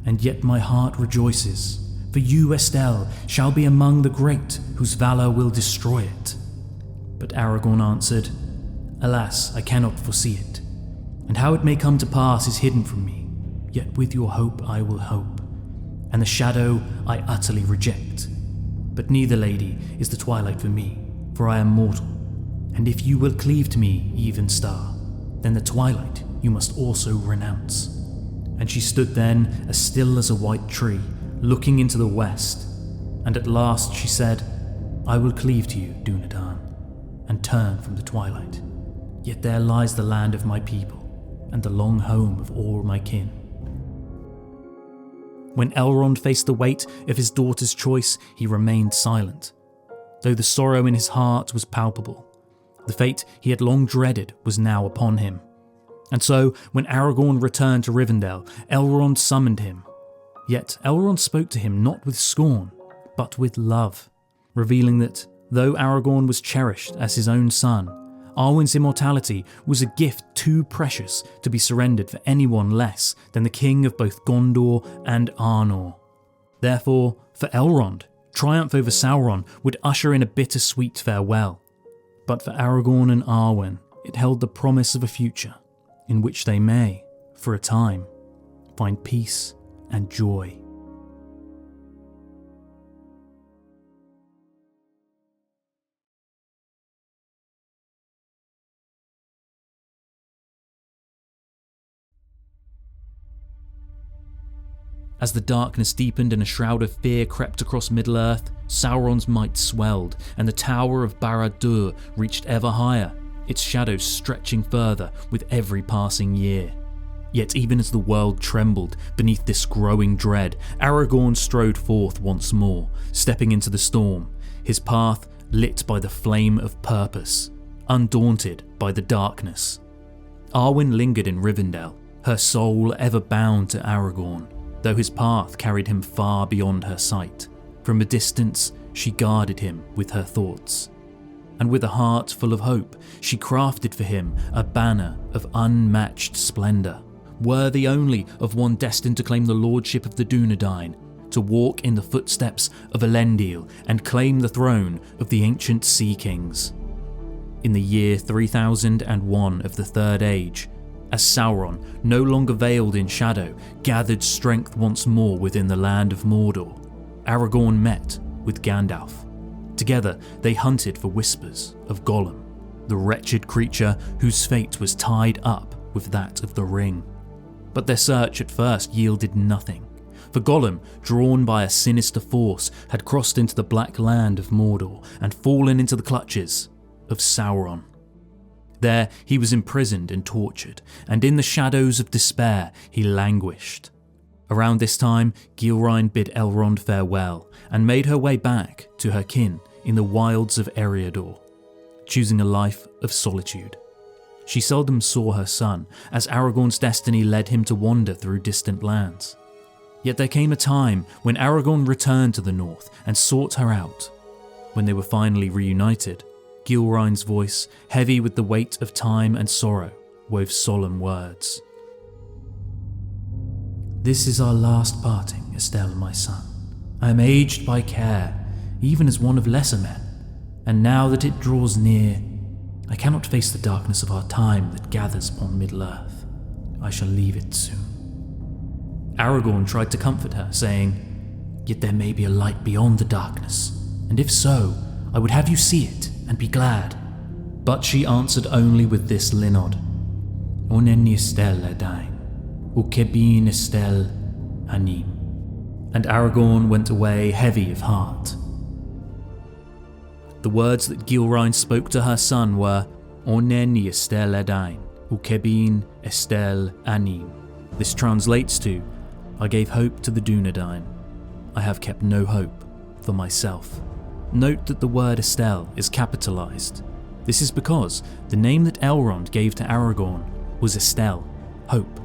and yet my heart rejoices, for you, Estelle, shall be among the great, whose valour will destroy it." But Aragorn answered, "Alas, I cannot foresee it, and how it may come to pass is hidden from me, yet with your hope I will hope, and the shadow I utterly reject. But neither, lady, is the twilight for me, for I am mortal, and if you will cleave to me, even star, then the twilight you must also renounce." And she stood then as still as a white tree, looking into the west, and at last she said, "I will cleave to you, Dúnedain, and turn from the twilight. Yet there lies the land of my people, and the long home of all my kin." When Elrond faced the weight of his daughter's choice, he remained silent, though the sorrow in his heart was palpable. The fate he had long dreaded was now upon him. And so, when Aragorn returned to Rivendell, Elrond summoned him. Yet Elrond spoke to him not with scorn, but with love, revealing that, though Aragorn was cherished as his own son, Arwen's immortality was a gift too precious to be surrendered for anyone less than the king of both Gondor and Arnor. Therefore, for Elrond, triumph over Sauron would usher in a bittersweet farewell. But for Aragorn and Arwen, it held the promise of a future in which they may, for a time, find peace and joy. As the darkness deepened and a shroud of fear crept across Middle-earth, Sauron's might swelled, and the Tower of Barad-dûr reached ever higher, its shadows stretching further with every passing year. Yet even as the world trembled beneath this growing dread, Aragorn strode forth once more, stepping into the storm, his path lit by the flame of purpose, undaunted by the darkness. Arwen lingered in Rivendell, her soul ever bound to Aragorn, though his path carried him far beyond her sight. From a distance, she guarded him with her thoughts. And with a heart full of hope, she crafted for him a banner of unmatched splendour, worthy only of one destined to claim the lordship of the Dúnedain, to walk in the footsteps of Elendil and claim the throne of the ancient Sea Kings. In the year 3001 of the Third Age, as Sauron, no longer veiled in shadow, gathered strength once more within the land of Mordor, Aragorn met with Gandalf. Together they hunted for whispers of Gollum, the wretched creature whose fate was tied up with that of the ring. But their search at first yielded nothing, for Gollum, drawn by a sinister force, had crossed into the black land of Mordor and fallen into the clutches of Sauron. There he was imprisoned and tortured, and in the shadows of despair he languished. Around this time, GILRAEN bid Elrond farewell and made her way back to her kin in the wilds of Eriador, choosing a life of solitude. She seldom saw her son, as Aragorn's destiny led him to wander through distant lands. Yet there came a time when Aragorn returned to the north and sought her out. When they were finally reunited, GILRAEN's voice, heavy with the weight of time and sorrow, wove solemn words. "This is our last parting, Estelle, my son. I am aged by care, even as one of lesser men, and now that it draws near, I cannot face the darkness of our time that gathers upon Middle-earth. I shall leave it soon." Aragorn tried to comfort her, saying, "Yet there may be a light beyond the darkness, and if so, I would have you see it and be glad." But she answered only with this linod, "Onenni Estelle Edain, Ukebin Estelle Anim." And Aragorn went away heavy of heart. The words that GILRAEN spoke to her son were, "Onenni Estelle Edain, Ukebin Estelle Anim." This translates to, I gave hope to the Dúnedain. I have kept no hope for myself. Note that the word Estelle is capitalized. This is because the name that Elrond gave to Aragorn was Estelle, hope.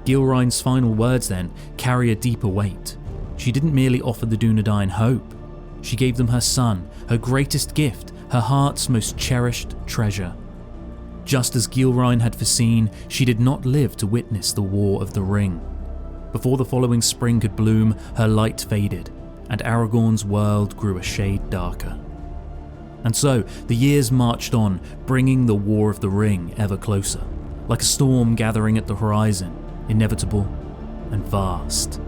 Gilraen's final words then carry a deeper weight. She didn't merely offer the Dúnedain hope. She gave them her son, her greatest gift, her heart's most cherished treasure. Just as Gilraen had foreseen, she did not live to witness the War of the Ring. Before the following spring could bloom, her light faded, and Aragorn's world grew a shade darker. And so, the years marched on, bringing the War of the Ring ever closer, like a storm gathering at the horizon, inevitable and vast.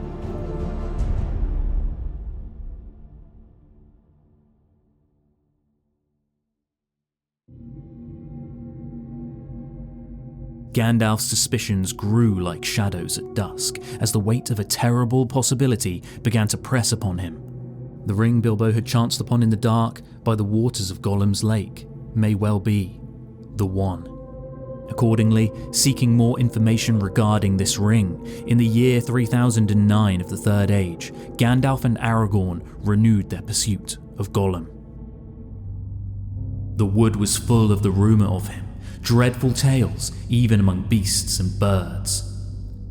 Gandalf's suspicions grew like shadows at dusk as the weight of a terrible possibility began to press upon him. The ring Bilbo had chanced upon in the dark by the waters of Gollum's lake may well be the one. Accordingly, seeking more information regarding this ring, in the year 3009 of the Third Age, Gandalf and Aragorn renewed their pursuit of Gollum. The wood was full of the rumour of him, dreadful tales even among beasts and birds.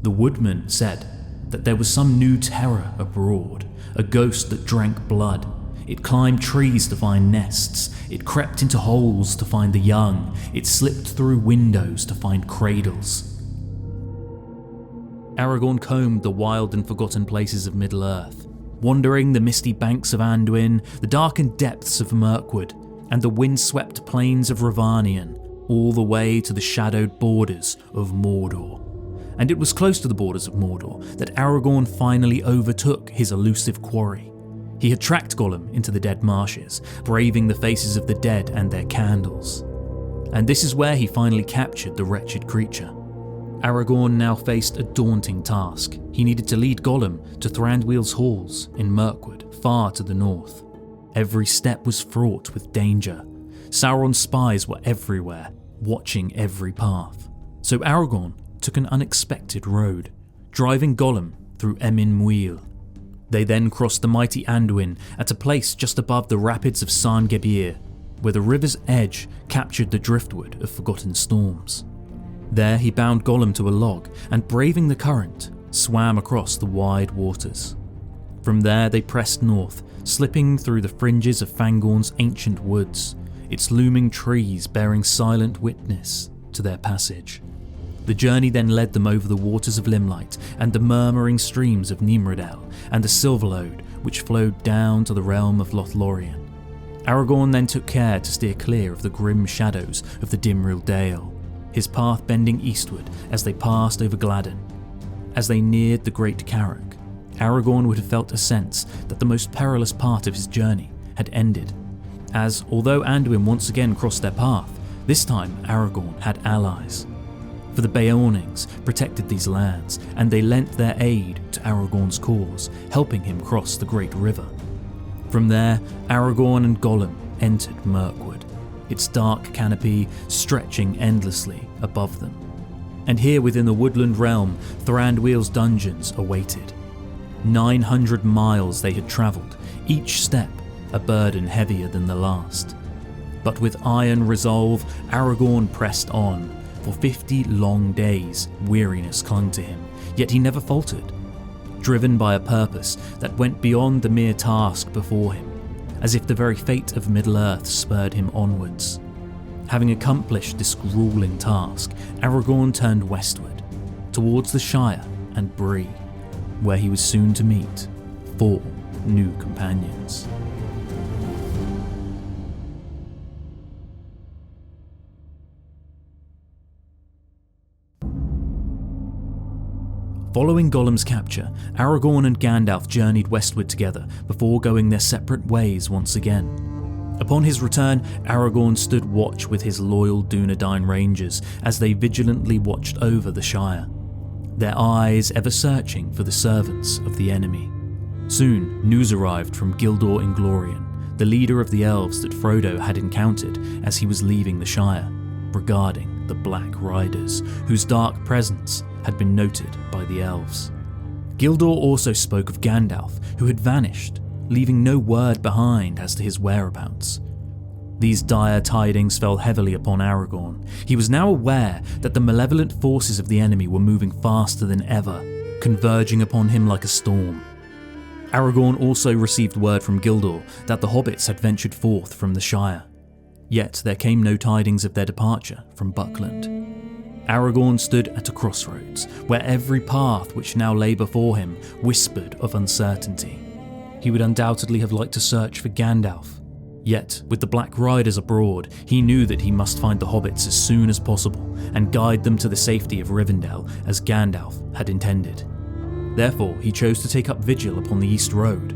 The woodman said that there was some new terror abroad, a ghost that drank blood. It climbed trees to find nests, it crept into holes to find the young, it slipped through windows to find cradles. Aragorn combed the wild and forgotten places of Middle-earth, wandering the misty banks of Anduin, the darkened depths of Mirkwood, and the wind-swept plains of Rhovanion, all the way to the shadowed borders of Mordor. And it was close to the borders of Mordor that Aragorn finally overtook his elusive quarry. He had tracked Gollum into the dead marshes, braving the faces of the dead and their candles. And this is where he finally captured the wretched creature. Aragorn now faced a daunting task. He needed to lead Gollum to Thranduil's halls in Mirkwood, far to the north. Every step was fraught with danger. Sauron's spies were everywhere, watching every path. So Aragorn took an unexpected road, driving Gollum through Emyn Muil. They then crossed the mighty Anduin at a place just above the rapids of San Gebir, where the river's edge captured the driftwood of forgotten storms. There he bound Gollum to a log and, braving the current, swam across the wide waters. From there they pressed north, slipping through the fringes of Fangorn's ancient woods, its looming trees bearing silent witness to their passage. The journey then led them over the waters of Limlight and the murmuring streams of Nimrodel and the Silverlode, which flowed down to the realm of Lothlorien. Aragorn then took care to steer clear of the grim shadows of the Dimril Dale, his path bending eastward as they passed over Gladden. As they neared the Great Carrock, Aragorn would have felt a sense that the most perilous part of his journey had ended, as although Anduin once again crossed their path, this time Aragorn had allies. For the Beornings protected these lands, and they lent their aid to Aragorn's cause, helping him cross the Great River. From there, Aragorn and Gollum entered Mirkwood, its dark canopy stretching endlessly above them. And here within the woodland realm, Thranduil's dungeons awaited. 900 miles they had travelled, each step a burden heavier than the last. But with iron resolve, Aragorn pressed on. For 50 long days, weariness clung to him, yet he never faltered, driven by a purpose that went beyond the mere task before him, as if the very fate of Middle-earth spurred him onwards. Having accomplished this grueling task, Aragorn turned westward, towards the Shire and Bree, where he was soon to meet 4 new companions. Following Gollum's capture, Aragorn and Gandalf journeyed westward together before going their separate ways once again. Upon his return, Aragorn stood watch with his loyal Dúnedain rangers as they vigilantly watched over the Shire, their eyes ever searching for the servants of the enemy. Soon, news arrived from Gildor Inglorian, the leader of the elves that Frodo had encountered as he was leaving the Shire, regarding the Black Riders, whose dark presence had been noted by the elves. Gildor also spoke of Gandalf, who had vanished, leaving no word behind as to his whereabouts. These dire tidings fell heavily upon Aragorn. He was now aware that the malevolent forces of the enemy were moving faster than ever, converging upon him like a storm. Aragorn also received word from Gildor that the hobbits had ventured forth from the Shire. Yet there came no tidings of their departure from Buckland. Aragorn stood at a crossroads, where every path which now lay before him whispered of uncertainty. He would undoubtedly have liked to search for Gandalf. Yet, with the Black Riders abroad, he knew that he must find the hobbits as soon as possible and guide them to the safety of Rivendell as Gandalf had intended. Therefore, he chose to take up vigil upon the East Road,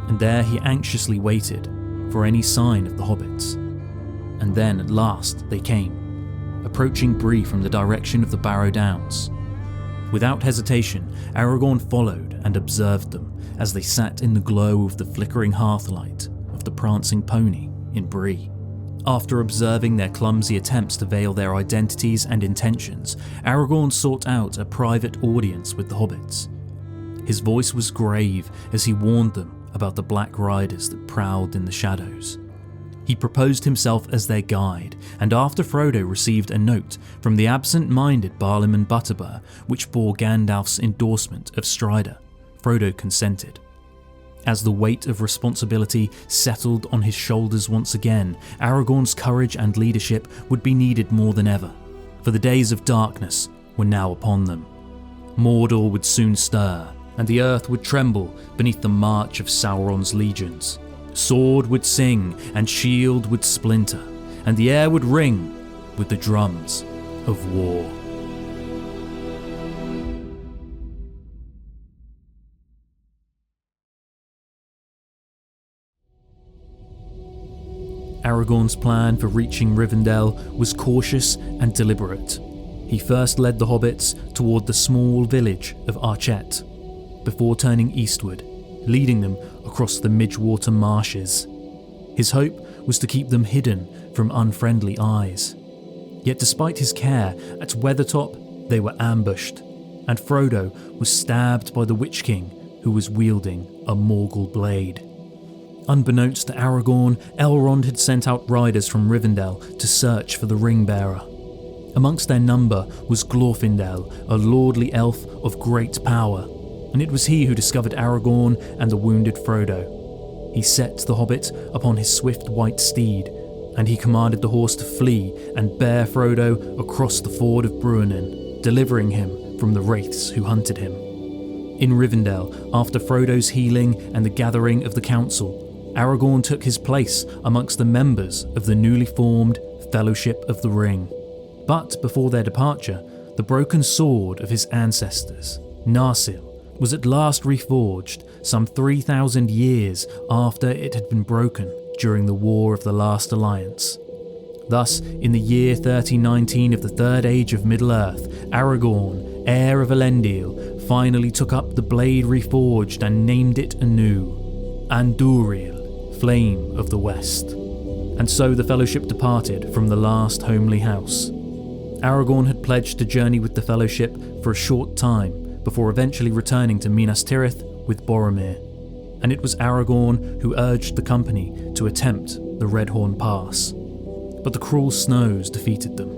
and there he anxiously waited for any sign of the hobbits. And then, at last, they came, approaching Bree from the direction of the Barrow Downs. Without hesitation, Aragorn followed and observed them as they sat in the glow of the flickering hearthlight of the prancing pony in Bree. After observing their clumsy attempts to veil their identities and intentions, Aragorn sought out a private audience with the hobbits. His voice was grave as he warned them about the Black Riders that prowled in the shadows. He proposed himself as their guide, and after Frodo received a note from the absent-minded Barlim and Butterbur, which bore Gandalf's endorsement of Strider, Frodo consented. As the weight of responsibility settled on his shoulders once again, Aragorn's courage and leadership would be needed more than ever, for the days of darkness were now upon them. Mordor would soon stir, and the earth would tremble beneath the march of Sauron's legions. Sword would sing, and shield would splinter, and the air would ring with the drums of war. Aragorn's plan for reaching Rivendell was cautious and deliberate. He first led the hobbits toward the small village of Archet, before turning eastward, leading them across the Midgewater marshes. His hope was to keep them hidden from unfriendly eyes. Yet despite his care, at Weathertop they were ambushed, and Frodo was stabbed by the Witch King, who was wielding a Morgul blade. Unbeknownst to Aragorn, Elrond had sent out riders from Rivendell to search for the Ring-bearer. Amongst their number was Glorfindel, a lordly elf of great power, and it was he who discovered Aragorn and the wounded Frodo. He set the hobbit upon his swift white steed, and he commanded the horse to flee and bear Frodo across the ford of Bruinen, delivering him from the wraiths who hunted him. In Rivendell, after Frodo's healing and the gathering of the council, Aragorn took his place amongst the members of the newly formed Fellowship of the Ring. But before their departure, the broken sword of his ancestors, Narsil, was at last reforged some 3,000 years after it had been broken during the War of the Last Alliance. Thus, in the year 1319 of the Third Age of Middle-earth, Aragorn, heir of Elendil, finally took up the blade reforged and named it anew, Andúril, Flame of the West. And so the Fellowship departed from the last homely house. Aragorn had pledged to journey with the Fellowship for a short time, before eventually returning to Minas Tirith with Boromir, and it was Aragorn who urged the company to attempt the Redhorn Pass. But the cruel snows defeated them.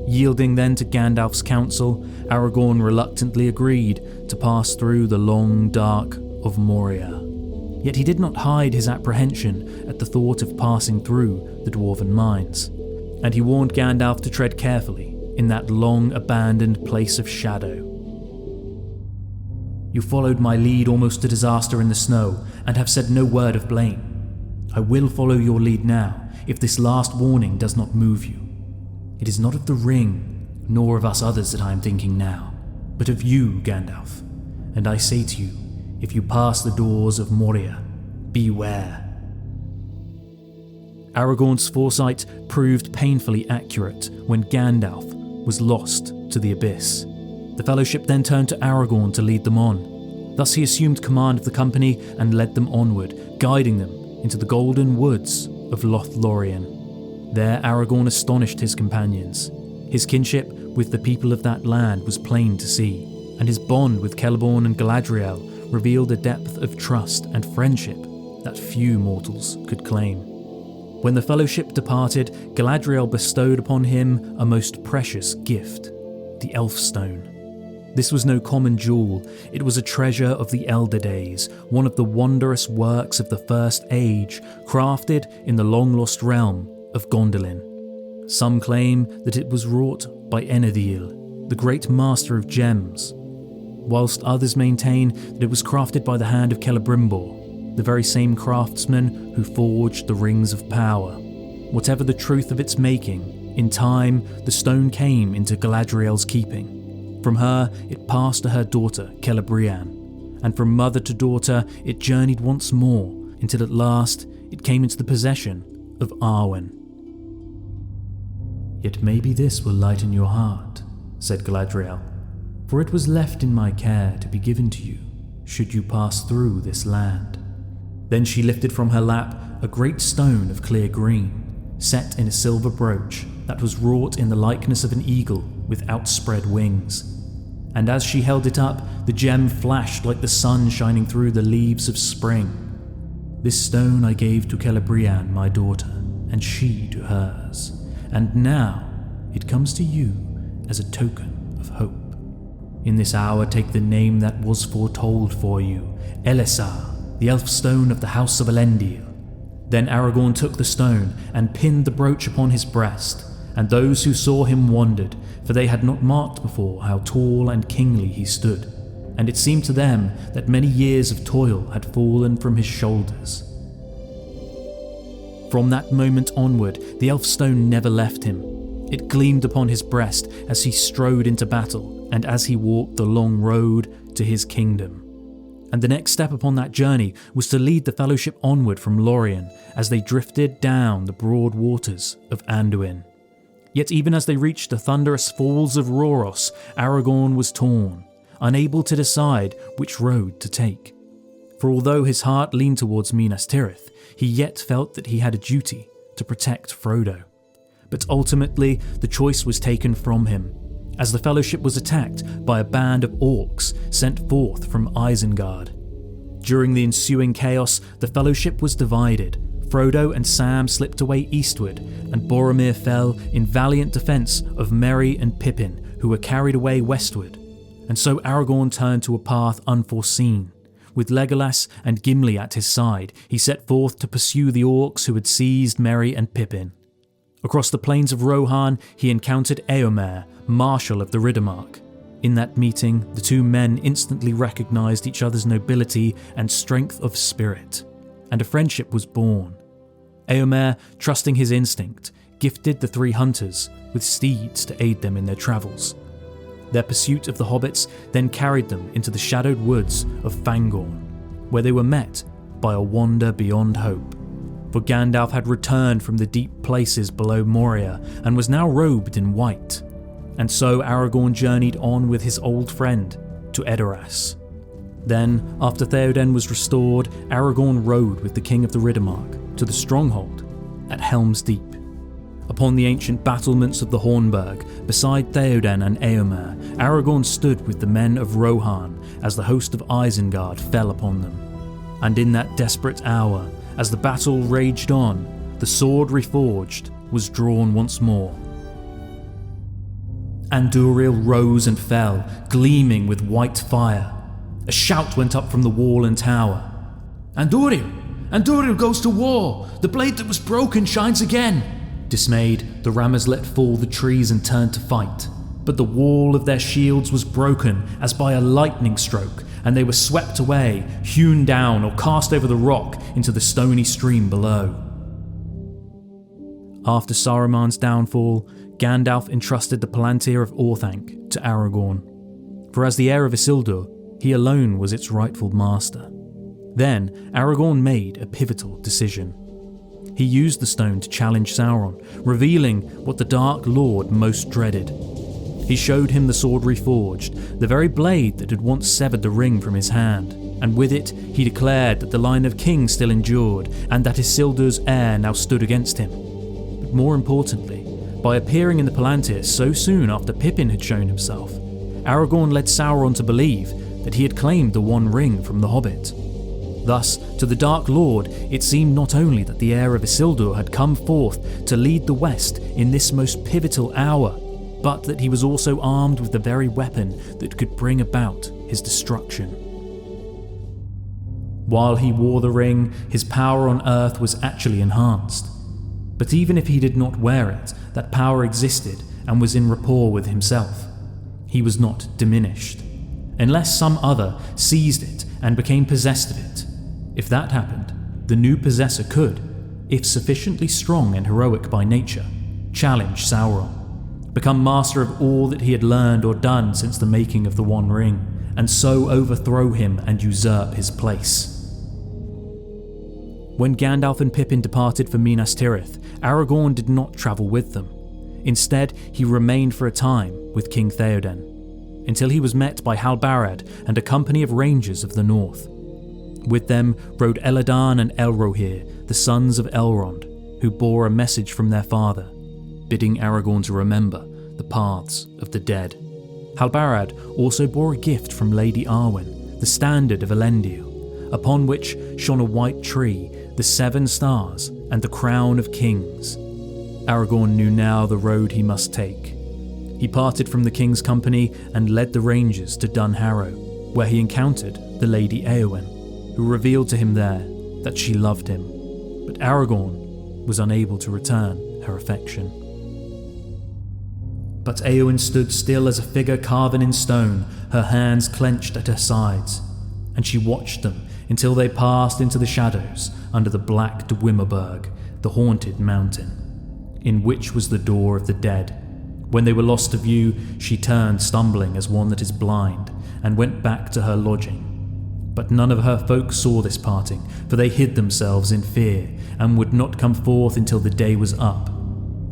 Yielding then to Gandalf's counsel, Aragorn reluctantly agreed to pass through the long dark of Moria. Yet he did not hide his apprehension at the thought of passing through the Dwarven Mines, and he warned Gandalf to tread carefully in that long-abandoned place of shadow. You followed my lead almost to disaster in the snow, and have said no word of blame. I will follow your lead now, if this last warning does not move you. It is not of the ring, nor of us others that I am thinking now, but of you, Gandalf. And I say to you, if you pass the doors of Moria, beware. Aragorn's foresight proved painfully accurate when Gandalf was lost to the abyss. The Fellowship then turned to Aragorn to lead them on. Thus he assumed command of the company and led them onward, guiding them into the golden woods of Lothlórien. There Aragorn astonished his companions. His kinship with the people of that land was plain to see. and his bond with Celeborn and Galadriel revealed a depth of trust and friendship that few mortals could claim. When the Fellowship departed, Galadriel bestowed upon him a most precious gift, the Elf Stone. This was no common jewel, it was a treasure of the Elder Days, one of the wondrous works of the First Age, crafted in the long-lost realm of Gondolin. Some claim that it was wrought by Enedil, the great master of gems, whilst others maintain that it was crafted by the hand of Celebrimbor, the very same craftsman who forged the Rings of Power. Whatever the truth of its making, in time the stone came into Galadriel's keeping. From her, it passed to her daughter, Celebrian, and from mother to daughter, it journeyed once more, until at last it came into the possession of ARWEN. "Yet maybe this will lighten your heart," said Galadriel, "for it was left in my care to be given to you, should you pass through this land." Then she lifted from her lap a great stone of clear green, set in a silver brooch that was wrought in the likeness of an eagle with outspread wings. And as she held it up, the gem flashed like the sun shining through the leaves of spring. "This stone I gave to Celebrian, my daughter, and she to hers. And now it comes to you as a token of hope. In this hour take the name that was foretold for you, ELESSAR, the elf stone of the house of Elendil." Then Aragorn took the stone and pinned the brooch upon his breast, and those who saw him wondered, for they had not marked before how tall and kingly he stood, and it seemed to them that many years of toil had fallen from his shoulders. From that moment onward, the elf stone never left him. It gleamed upon his breast as he strode into battle, and as he walked the long road to his kingdom. And the next step upon that journey was to lead the Fellowship onward from Lórien as they drifted down the broad waters of Anduin. Yet even as they reached the thunderous falls of Rhoros, Aragorn was torn, unable to decide which road to take. For although his heart leaned towards Minas Tirith, he yet felt that he had a duty to protect Frodo. But ultimately, the choice was taken from him, as the Fellowship was attacked by a band of orcs sent forth from Isengard. During the ensuing chaos, the Fellowship was divided. Frodo and Sam slipped away eastward, and Boromir fell in valiant defence of Merry and Pippin, who were carried away westward. And so Aragorn turned to a path unforeseen. With Legolas and Gimli at his side, he set forth to pursue the orcs who had seized Merry and Pippin. Across the plains of Rohan, he encountered Éomer, Marshal of the Riddermark. In that meeting, the two men instantly recognised each other's nobility and strength of spirit, and a friendship was born. Éomer, trusting his instinct, gifted the three hunters with steeds to aid them in their travels. Their pursuit of the hobbits then carried them into the shadowed woods of Fangorn, where they were met by a wander beyond hope. For Gandalf had returned from the deep places below Moria and was now robed in white. And so Aragorn journeyed on with his old friend to Edoras. Then, after Theoden was restored, Aragorn rode with the King of the Riddermark to the stronghold at Helm's Deep. Upon the ancient battlements of the Hornburg, beside Theoden and Éomer, Aragorn stood with the men of Rohan as the host of Isengard fell upon them. And in that desperate hour, as the battle raged on, the sword reforged was drawn once more. Andúril rose and fell, gleaming with white fire. A shout went up from the wall and tower. "Andúril! Andúril goes to war! The blade that was broken shines again!" Dismayed, the Rammers let fall the trees and turned to fight. But the wall of their shields was broken as by a lightning stroke, and they were swept away, hewn down or cast over the rock into the stony stream below. After Saruman's downfall, Gandalf entrusted the Palantir of Orthanc to Aragorn, for as the heir of Isildur, he alone was its rightful master. Then Aragorn made a pivotal decision. He used the stone to challenge Sauron, revealing what the Dark Lord most dreaded. He showed him the sword reforged, the very blade that had once severed the ring from his hand, and with it he declared that the line of kings still endured, and that Isildur's heir now stood against him. But more importantly, by appearing in the Palantir so soon after Pippin had shown himself, Aragorn led Sauron to believe that he had claimed the One Ring from the Hobbit. Thus, to the Dark Lord, it seemed not only that the heir of Isildur had come forth to lead the West in this most pivotal hour, but that he was also armed with the very weapon that could bring about his destruction. While he wore the ring, his power on Earth was actually enhanced. But even if he did not wear it, that power existed and was in rapport with himself. He was not diminished, unless some other seized it and became possessed of it. If that happened, the new possessor could, if sufficiently strong and heroic by nature, challenge Sauron, become master of all that he had learned or done since the making of the One Ring, and so overthrow him and usurp his place. When Gandalf and Pippin departed for Minas Tirith, Aragorn did not travel with them. Instead, he remained for a time with King Theoden, until he was met by Halbarad and a company of rangers of the north. With them rode Elladan and Elrohir, the sons of Elrond, who bore a message from their father, bidding Aragorn to remember the paths of the dead. Halbarad also bore a gift from Lady Arwen, the standard of Elendil, upon which shone a white tree, the 7 stars, and the crown of kings. Aragorn knew now the road he must take. He parted from the king's company and led the rangers to Dunharrow, where he encountered the Lady Éowyn, who revealed to him there that she loved him, but Aragorn was unable to return her affection. But Éowyn stood still as a figure carven in stone, her hands clenched at her sides, and she watched them until they passed into the shadows under the black Dwemerberg, the haunted mountain, in which was the door of the dead. When they were lost to view, she turned stumbling as one that is blind, and went back to her lodging. But none of her folk saw this parting, for they hid themselves in fear, and would not come forth until the day was up,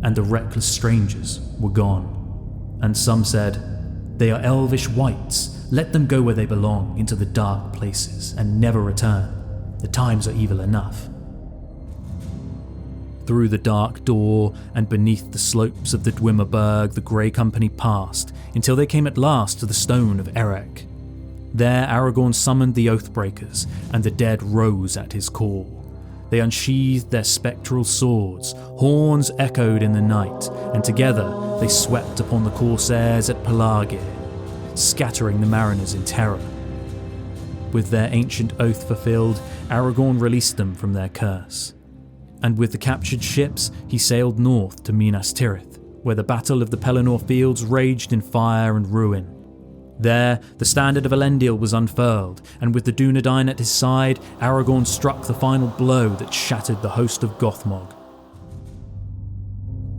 and the reckless strangers were gone. And some said, "They are elvish wights, let them go where they belong, into the dark places, and never return. The times are evil enough." Through the dark door and beneath the slopes of the Dwemerberg the Grey Company passed, until they came at last to the Stone of Erech. There Aragorn summoned the Oathbreakers, and the dead rose at his call. They unsheathed their spectral swords, horns echoed in the night, and together they swept upon the corsairs at Pelargir, scattering the mariners in terror. With their ancient oath fulfilled, Aragorn released them from their curse. And with the captured ships, he sailed north to Minas Tirith, where the Battle of the Pelennor Fields raged in fire and ruin. There, the standard of Elendil was unfurled, and with the Dúnedain at his side, Aragorn struck the final blow that shattered the host of Gothmog.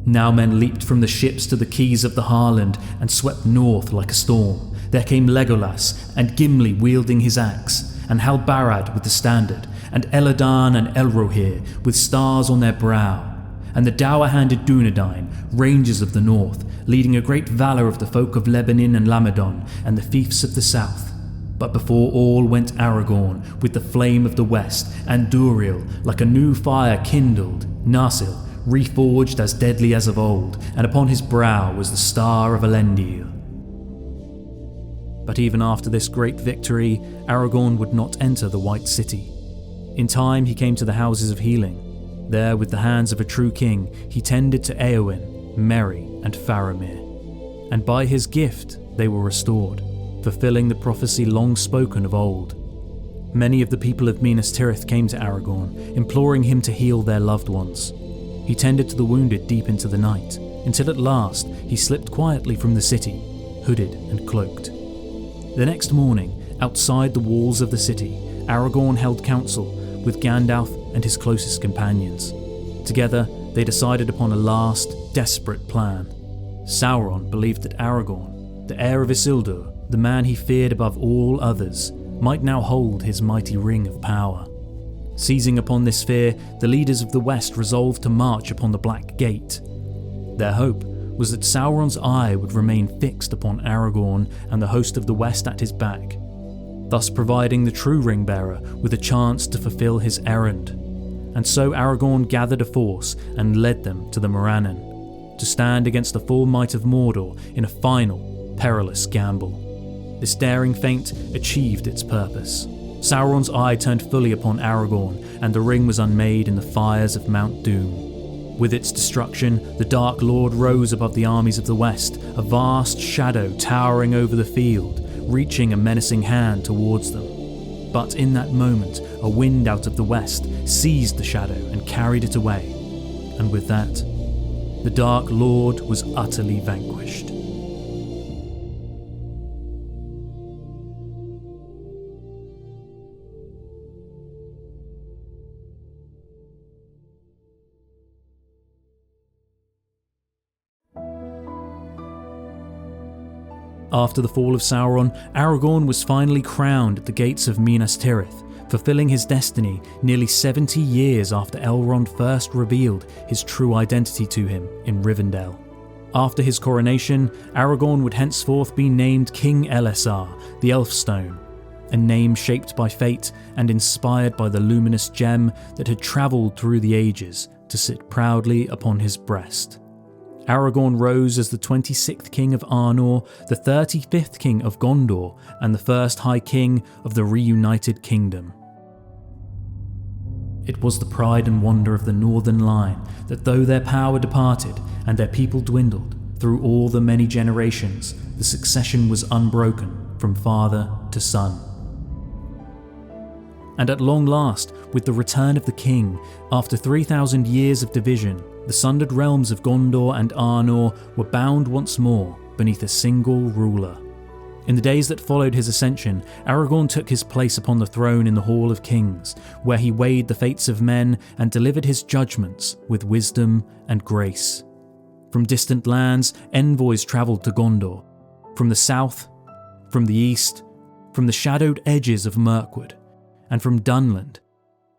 Now men leaped from the ships to the quays of the Harland and swept north like a storm. There came Legolas, and Gimli wielding his axe, and Halbarad with the standard, and Elladan and Elrohir with stars on their brow, and the dour-handed Dúnedain, rangers of the north, leading a great valour of the folk of Lebanon and Lamedon, and the fiefs of the south. But before all went Aragorn, with the flame of the west, and Duriel, like a new fire kindled, Narsil, reforged as deadly as of old, and upon his brow was the star of Elendil. But even after this great victory, Aragorn would not enter the White City. In time he came to the Houses of Healing. There, with the hands of a true king, he tended to Éowyn, Merry, and Faramir. And by his gift they were restored, fulfilling the prophecy long spoken of old. Many of the people of Minas Tirith came to Aragorn, imploring him to heal their loved ones. He tended to the wounded deep into the night, until at last he slipped quietly from the city, hooded and cloaked. The next morning, outside the walls of the city, Aragorn held council with Gandalf and his closest companions. Together, they decided upon a last, desperate plan. Sauron believed that Aragorn, the heir of Isildur, the man he feared above all others, might now hold his mighty ring of power. Seizing upon this fear, the leaders of the West resolved to march upon the Black Gate. Their hope was that Sauron's eye would remain fixed upon Aragorn and the host of the West at his back, thus providing the true ring-bearer with a chance to fulfill his errand. And so Aragorn gathered a force and led them to the Morannon, to stand against the full might of Mordor in a final, perilous gamble. This daring feint achieved its purpose. Sauron's eye turned fully upon Aragorn, and the ring was unmade in the fires of Mount Doom. With its destruction, the Dark Lord rose above the armies of the West, a vast shadow towering over the field, reaching a menacing hand towards them. But in that moment, a wind out of the west seized the shadow and carried it away. And with that, the Dark Lord was utterly vanquished. After the fall of Sauron, Aragorn was finally crowned at the gates of Minas Tirith, fulfilling his destiny nearly 70 years after Elrond first revealed his true identity to him in Rivendell. After his coronation, Aragorn would henceforth be named King ELESSAR, the Elfstone, a name shaped by fate and inspired by the luminous gem that had travelled through the ages to sit proudly upon his breast. Aragorn rose as the 26th King of Arnor, the 35th King of Gondor, and the first High King of the reunited kingdom. It was the pride and wonder of the Northern Line that though their power departed and their people dwindled, through all the many generations, the succession was unbroken from father to son. And at long last, with the return of the king, after 3,000 years of division, the sundered realms of Gondor and Arnor were bound once more beneath a single ruler. In the days that followed his ascension, Aragorn took his place upon the throne in the Hall of Kings, where he weighed the fates of men and delivered his judgments with wisdom and grace. From distant lands, envoys travelled to Gondor. From the south, from the east, from the shadowed edges of Mirkwood, and from Dunland,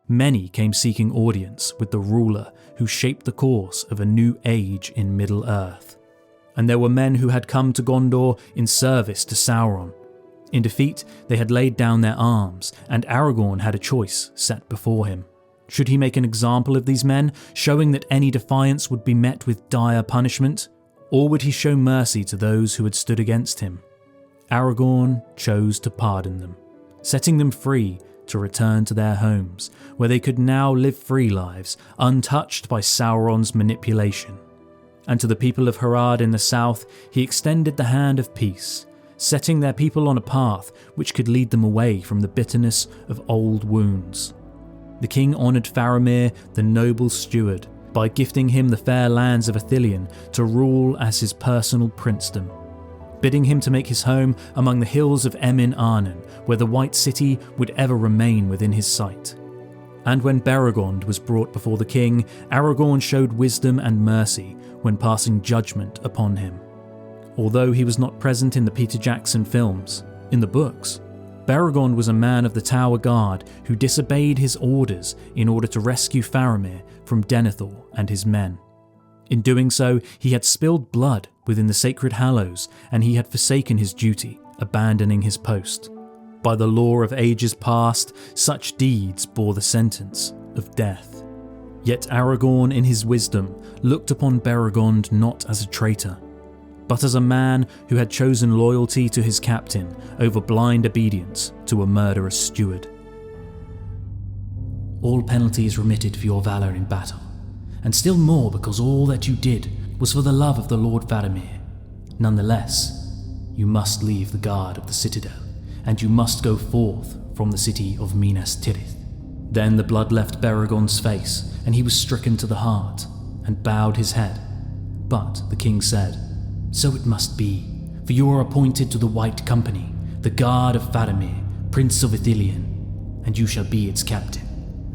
many came seeking audience with the ruler who shaped the course of a new age in Middle-earth. And there were men who had come to Gondor in service to Sauron. In defeat, they had laid down their arms, and Aragorn had a choice set before him. Should he make an example of these men, showing that any defiance would be met with dire punishment, or would he show mercy to those who had stood against him? Aragorn chose to pardon them, setting them free to return to their homes, where they could now live free lives, untouched by Sauron's manipulation. And to the people of Harad in the south, he extended the hand of peace, setting their people on a path which could lead them away from the bitterness of old wounds. The king honoured Faramir, the noble steward, by gifting him the fair lands of Ithilien to rule as his personal princedom, bidding him to make his home among the hills of Emin Arnon, where the White City would ever remain within his sight. And when Beregond was brought before the king, Aragorn showed wisdom and mercy when passing judgment upon him. Although he was not present in the Peter Jackson films, in the books, Beregond was a man of the Tower Guard who disobeyed his orders in order to rescue Faramir from Denethor and his men. In doing so, he had spilled blood within the Sacred Hallows, and he had forsaken his duty, abandoning his post. By the law of ages past, such deeds bore the sentence of death. Yet Aragorn, in his wisdom, looked upon Beregond not as a traitor, but as a man who had chosen loyalty to his captain over blind obedience to a murderous steward. All penalties remitted for your valour in battle, and still more because all that you did was for the love of the Lord Faramir. Nonetheless, you must leave the guard of the citadel, and you must go forth from the city of Minas Tirith. Then the blood left Beregond's face, and he was stricken to the heart, and bowed his head. But the king said, "So it must be, for you are appointed to the White Company, the guard of Faramir, Prince of Ithilien, and you shall be its captain,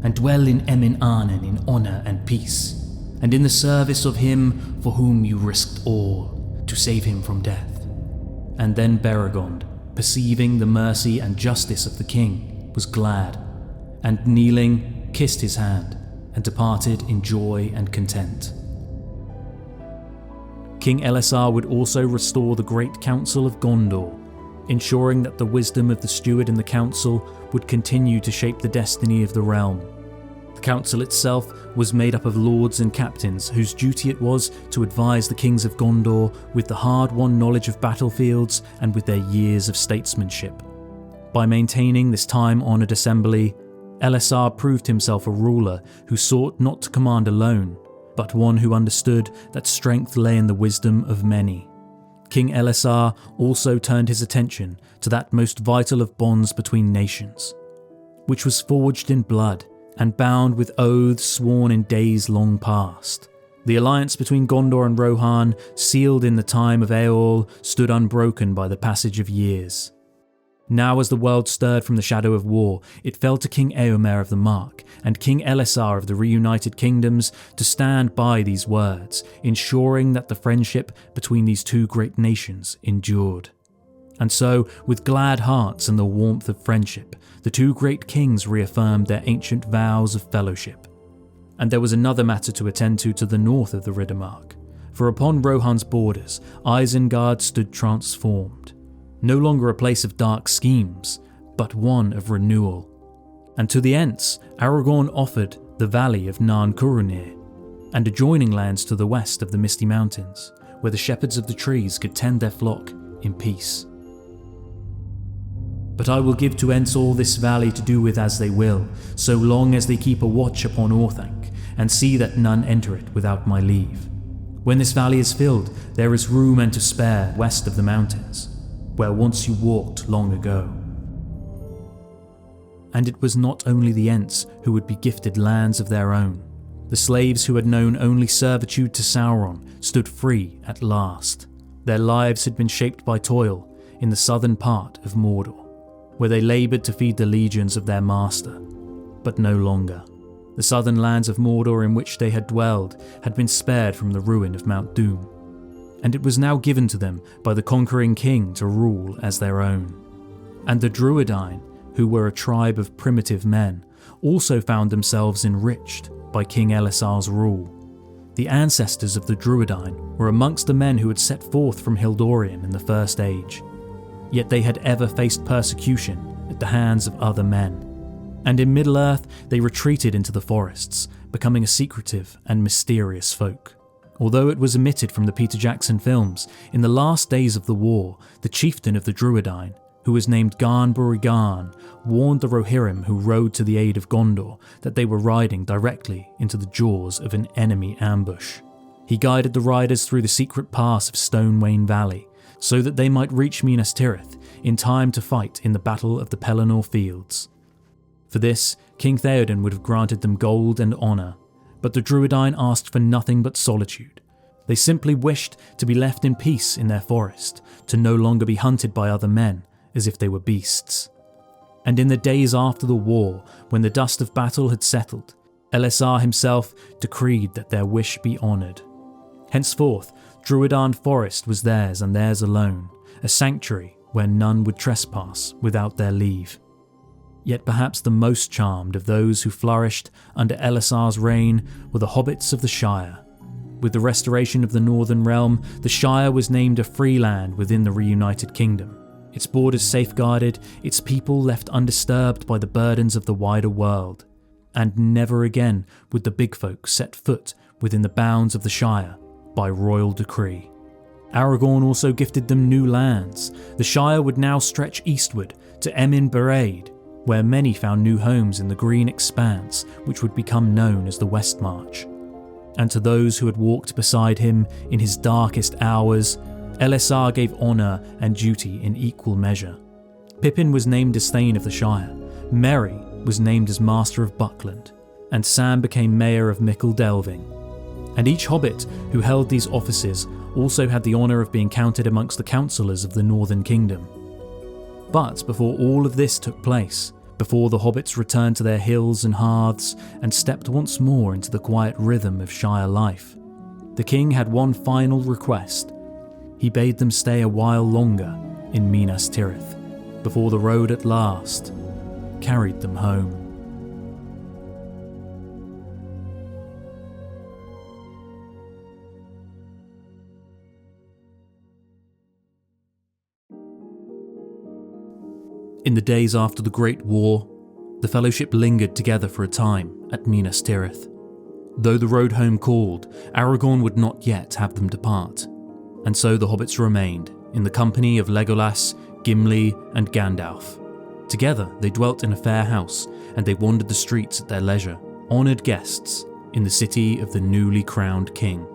and dwell in Emin Arnon in honour and peace, and in the service of him for whom you risked all, to save him from death." And then Beregond, perceiving the mercy and justice of the king, was glad, and kneeling, kissed his hand, and departed in joy and content. King ELESSAR would also restore the Great Council of Gondor, ensuring that the wisdom of the steward in the council would continue to shape the destiny of the realm. The The council itself was made up of lords and captains whose duty it was to advise the kings of Gondor with the hard-won knowledge of battlefields and with their years of statesmanship. By maintaining this time-honoured assembly, ELESSAR proved himself a ruler who sought not to command alone, but one who understood that strength lay in the wisdom of many. King ELESSAR also turned his attention to that most vital of bonds between nations, which was forged in blood and bound with oaths sworn in days long past. The alliance between Gondor and Rohan, sealed in the time of Eorl, stood unbroken by the passage of years. Now as the world stirred from the shadow of war, it fell to King Éomer of the Mark and King ELESSAR of the reunited kingdoms to stand by these words, ensuring that the friendship between these two great nations endured. And so, with glad hearts and the warmth of friendship, the two great kings reaffirmed their ancient vows of fellowship. And there was another matter to attend to the north of the Riddermark, for upon Rohan's borders, Isengard stood transformed. No longer a place of dark schemes, but one of renewal. And to the Ents, Aragorn offered the valley of Narn Curunir, and adjoining lands to the west of the Misty Mountains, where the shepherds of the trees could tend their flock in peace. But I will give to Ents all this valley to do with as they will, so long as they keep a watch upon Orthanc, and see that none enter it without my leave. When this valley is filled, there is room and to spare west of the mountains, where once you walked long ago. And it was not only the Ents who would be gifted lands of their own. The slaves who had known only servitude to Sauron stood free at last. Their lives had been shaped by toil in the southern part of Mordor, where they laboured to feed the legions of their master, but no longer. The southern lands of Mordor in which they had dwelled had been spared from the ruin of Mount Doom, and it was now given to them by the conquering king to rule as their own. And the Druedain, who were a tribe of primitive men, also found themselves enriched by King ELESSAR's rule. The ancestors of the Druedain were amongst the men who had set forth from Hildorien in the First Age, yet they had ever faced persecution at the hands of other men. And in Middle-earth they retreated into the forests, becoming a secretive and mysterious folk. Although it was omitted from the Peter Jackson films, in the last days of the war, the chieftain of the Druedain, who was named Garn Burigan, warned the Rohirrim who rode to the aid of Gondor that they were riding directly into the jaws of an enemy ambush. He guided the riders through the secret pass of Stonewain Valley, so that they might reach Minas Tirith in time to fight in the Battle of the Pelennor Fields. For this, King Theoden would have granted them gold and honour, but the Druedain asked for nothing but solitude. They simply wished to be left in peace in their forest, to no longer be hunted by other men as if they were beasts. And in the days after the war, when the dust of battle had settled, ELESSAR himself decreed that their wish be honoured. Henceforth, Druedain Forest was theirs and theirs alone, a sanctuary where none would trespass without their leave. Yet perhaps the most charmed of those who flourished under ELESSAR's reign were the hobbits of the Shire. With the restoration of the Northern Realm, the Shire was named a free land within the reunited kingdom, its borders safeguarded, its people left undisturbed by the burdens of the wider world. And never again would the big folk set foot within the bounds of the Shire by royal decree. Aragorn also gifted them new lands. The Shire would now stretch eastward to Emin Beraid, where many found new homes in the green expanse which would become known as the Westmarch. And to those who had walked beside him in his darkest hours, ELESSAR gave honour and duty in equal measure. Pippin was named as Thane of the Shire, Merry was named as Master of Buckland, and Sam became Mayor of Mickle Delving. And each hobbit who held these offices also had the honour of being counted amongst the councillors of the Northern Kingdom. But before all of this took place, before the hobbits returned to their hills and hearths and stepped once more into the quiet rhythm of Shire life, the king had one final request. He bade them stay a while longer in Minas Tirith, before the road at last carried them home. In the days after the Great War, the fellowship lingered together for a time at Minas Tirith. Though the road home called, Aragorn would not yet have them depart, and so the hobbits remained in the company of Legolas, Gimli, and Gandalf. Together they dwelt in a fair house, and they wandered the streets at their leisure, honoured guests in the city of the newly crowned king.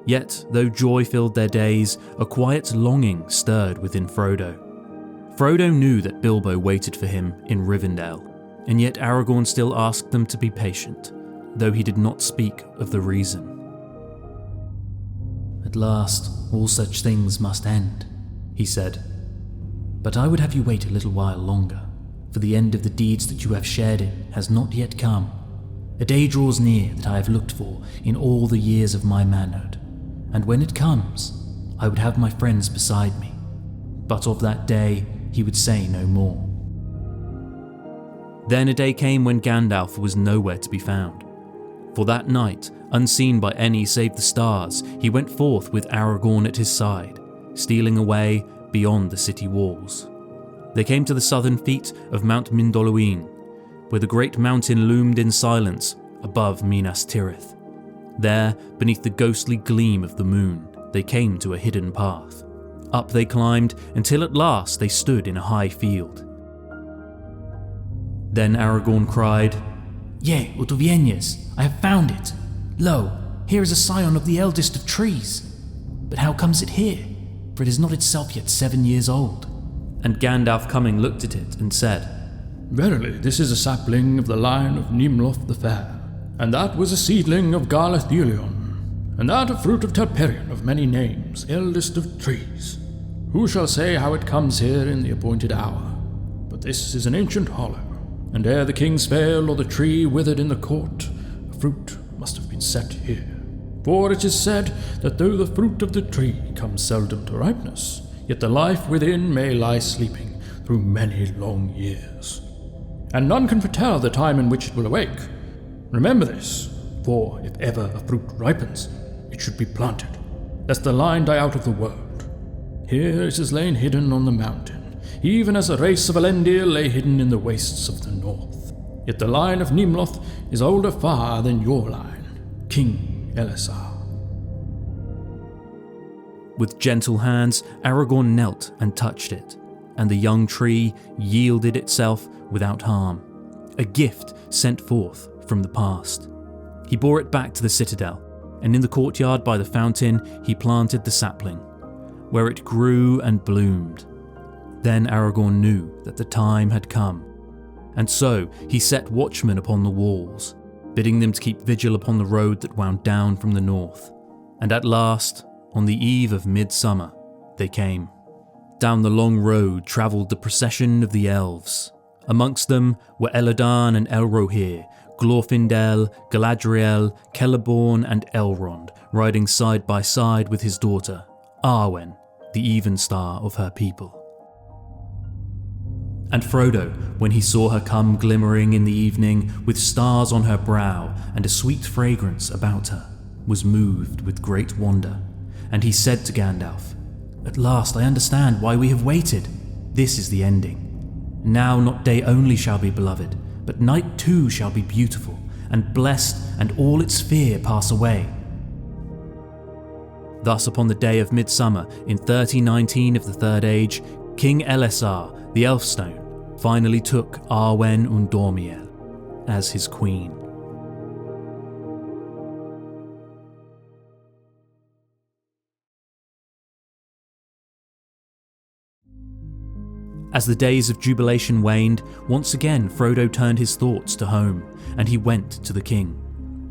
Yet, though joy filled their days, a quiet longing stirred within Frodo. Frodo knew that Bilbo waited for him in Rivendell, and yet Aragorn still asked them to be patient, though he did not speak of the reason. "At last, all such things must end," he said. "But I would have you wait a little while longer, for the end of the deeds that you have shared in has not yet come. A day draws near that I have looked for in all the years of my manhood, and when it comes, I would have my friends beside me." But of that day he would say no more. Then a day came when Gandalf was nowhere to be found. For that night, unseen by any save the stars, he went forth with Aragorn at his side, stealing away beyond the city walls. They came to the southern feet of Mount Mindolluin, where the great mountain loomed in silence above Minas Tirith. There, beneath the ghostly gleam of the moon, they came to a hidden path. Up they climbed until at last they stood in a high field. Then Aragorn cried, "Yea, Utoviennes, I have found it. Lo, here is a scion of the eldest of trees. But how comes it here? For it is not itself yet 7 years old." And Gandalf coming looked at it and said, "Verily, this is a sapling of the line of Nimloth the Fair, and that was a seedling of Garlethelion, and that a fruit of Telperion of many names, eldest of trees. Who shall say how it comes here in the appointed hour? But this is an ancient hollow, and ere the king's fail or the tree withered in the court, a fruit must have been set here. For it is said that though the fruit of the tree comes seldom to ripeness, yet the life within may lie sleeping through many long years. And none can foretell the time in which it will awake. Remember this, for if ever a fruit ripens, it should be planted, lest the line die out of the world. Here it has lain hidden on the mountain, even as the race of Elendil lay hidden in the wastes of the north. Yet the line of Nimloth is older far than your line, King ELESSAR." With gentle hands, Aragorn knelt and touched it, and the young tree yielded itself without harm, a gift sent forth from the past. He bore it back to the citadel, and in the courtyard by the fountain he planted the sapling, where it grew and bloomed. Then Aragorn knew that the time had come, and so he set watchmen upon the walls, bidding them to keep vigil upon the road that wound down from the north. And at last, on the eve of midsummer, they came. Down the long road travelled the procession of the elves. Amongst them were Elladan and Elrohir, Glorfindel, Galadriel, Celeborn and Elrond, riding side by side with his daughter, Arwen, the Evenstar of her people. And Frodo, when he saw her come glimmering in the evening, with stars on her brow and a sweet fragrance about her, was moved with great wonder. And he said to Gandalf, "At last I understand why we have waited. This is the ending. Now not day only shall be beloved, but night too shall be beautiful, and blessed, and all its fear pass away." Thus upon the day of midsummer, in 3019 of the Third Age, King ELESSAR, the Elfstone, finally took ARWEN UNDÓMIEL as his queen. As the days of jubilation waned, once again Frodo turned his thoughts to home, and he went to the king.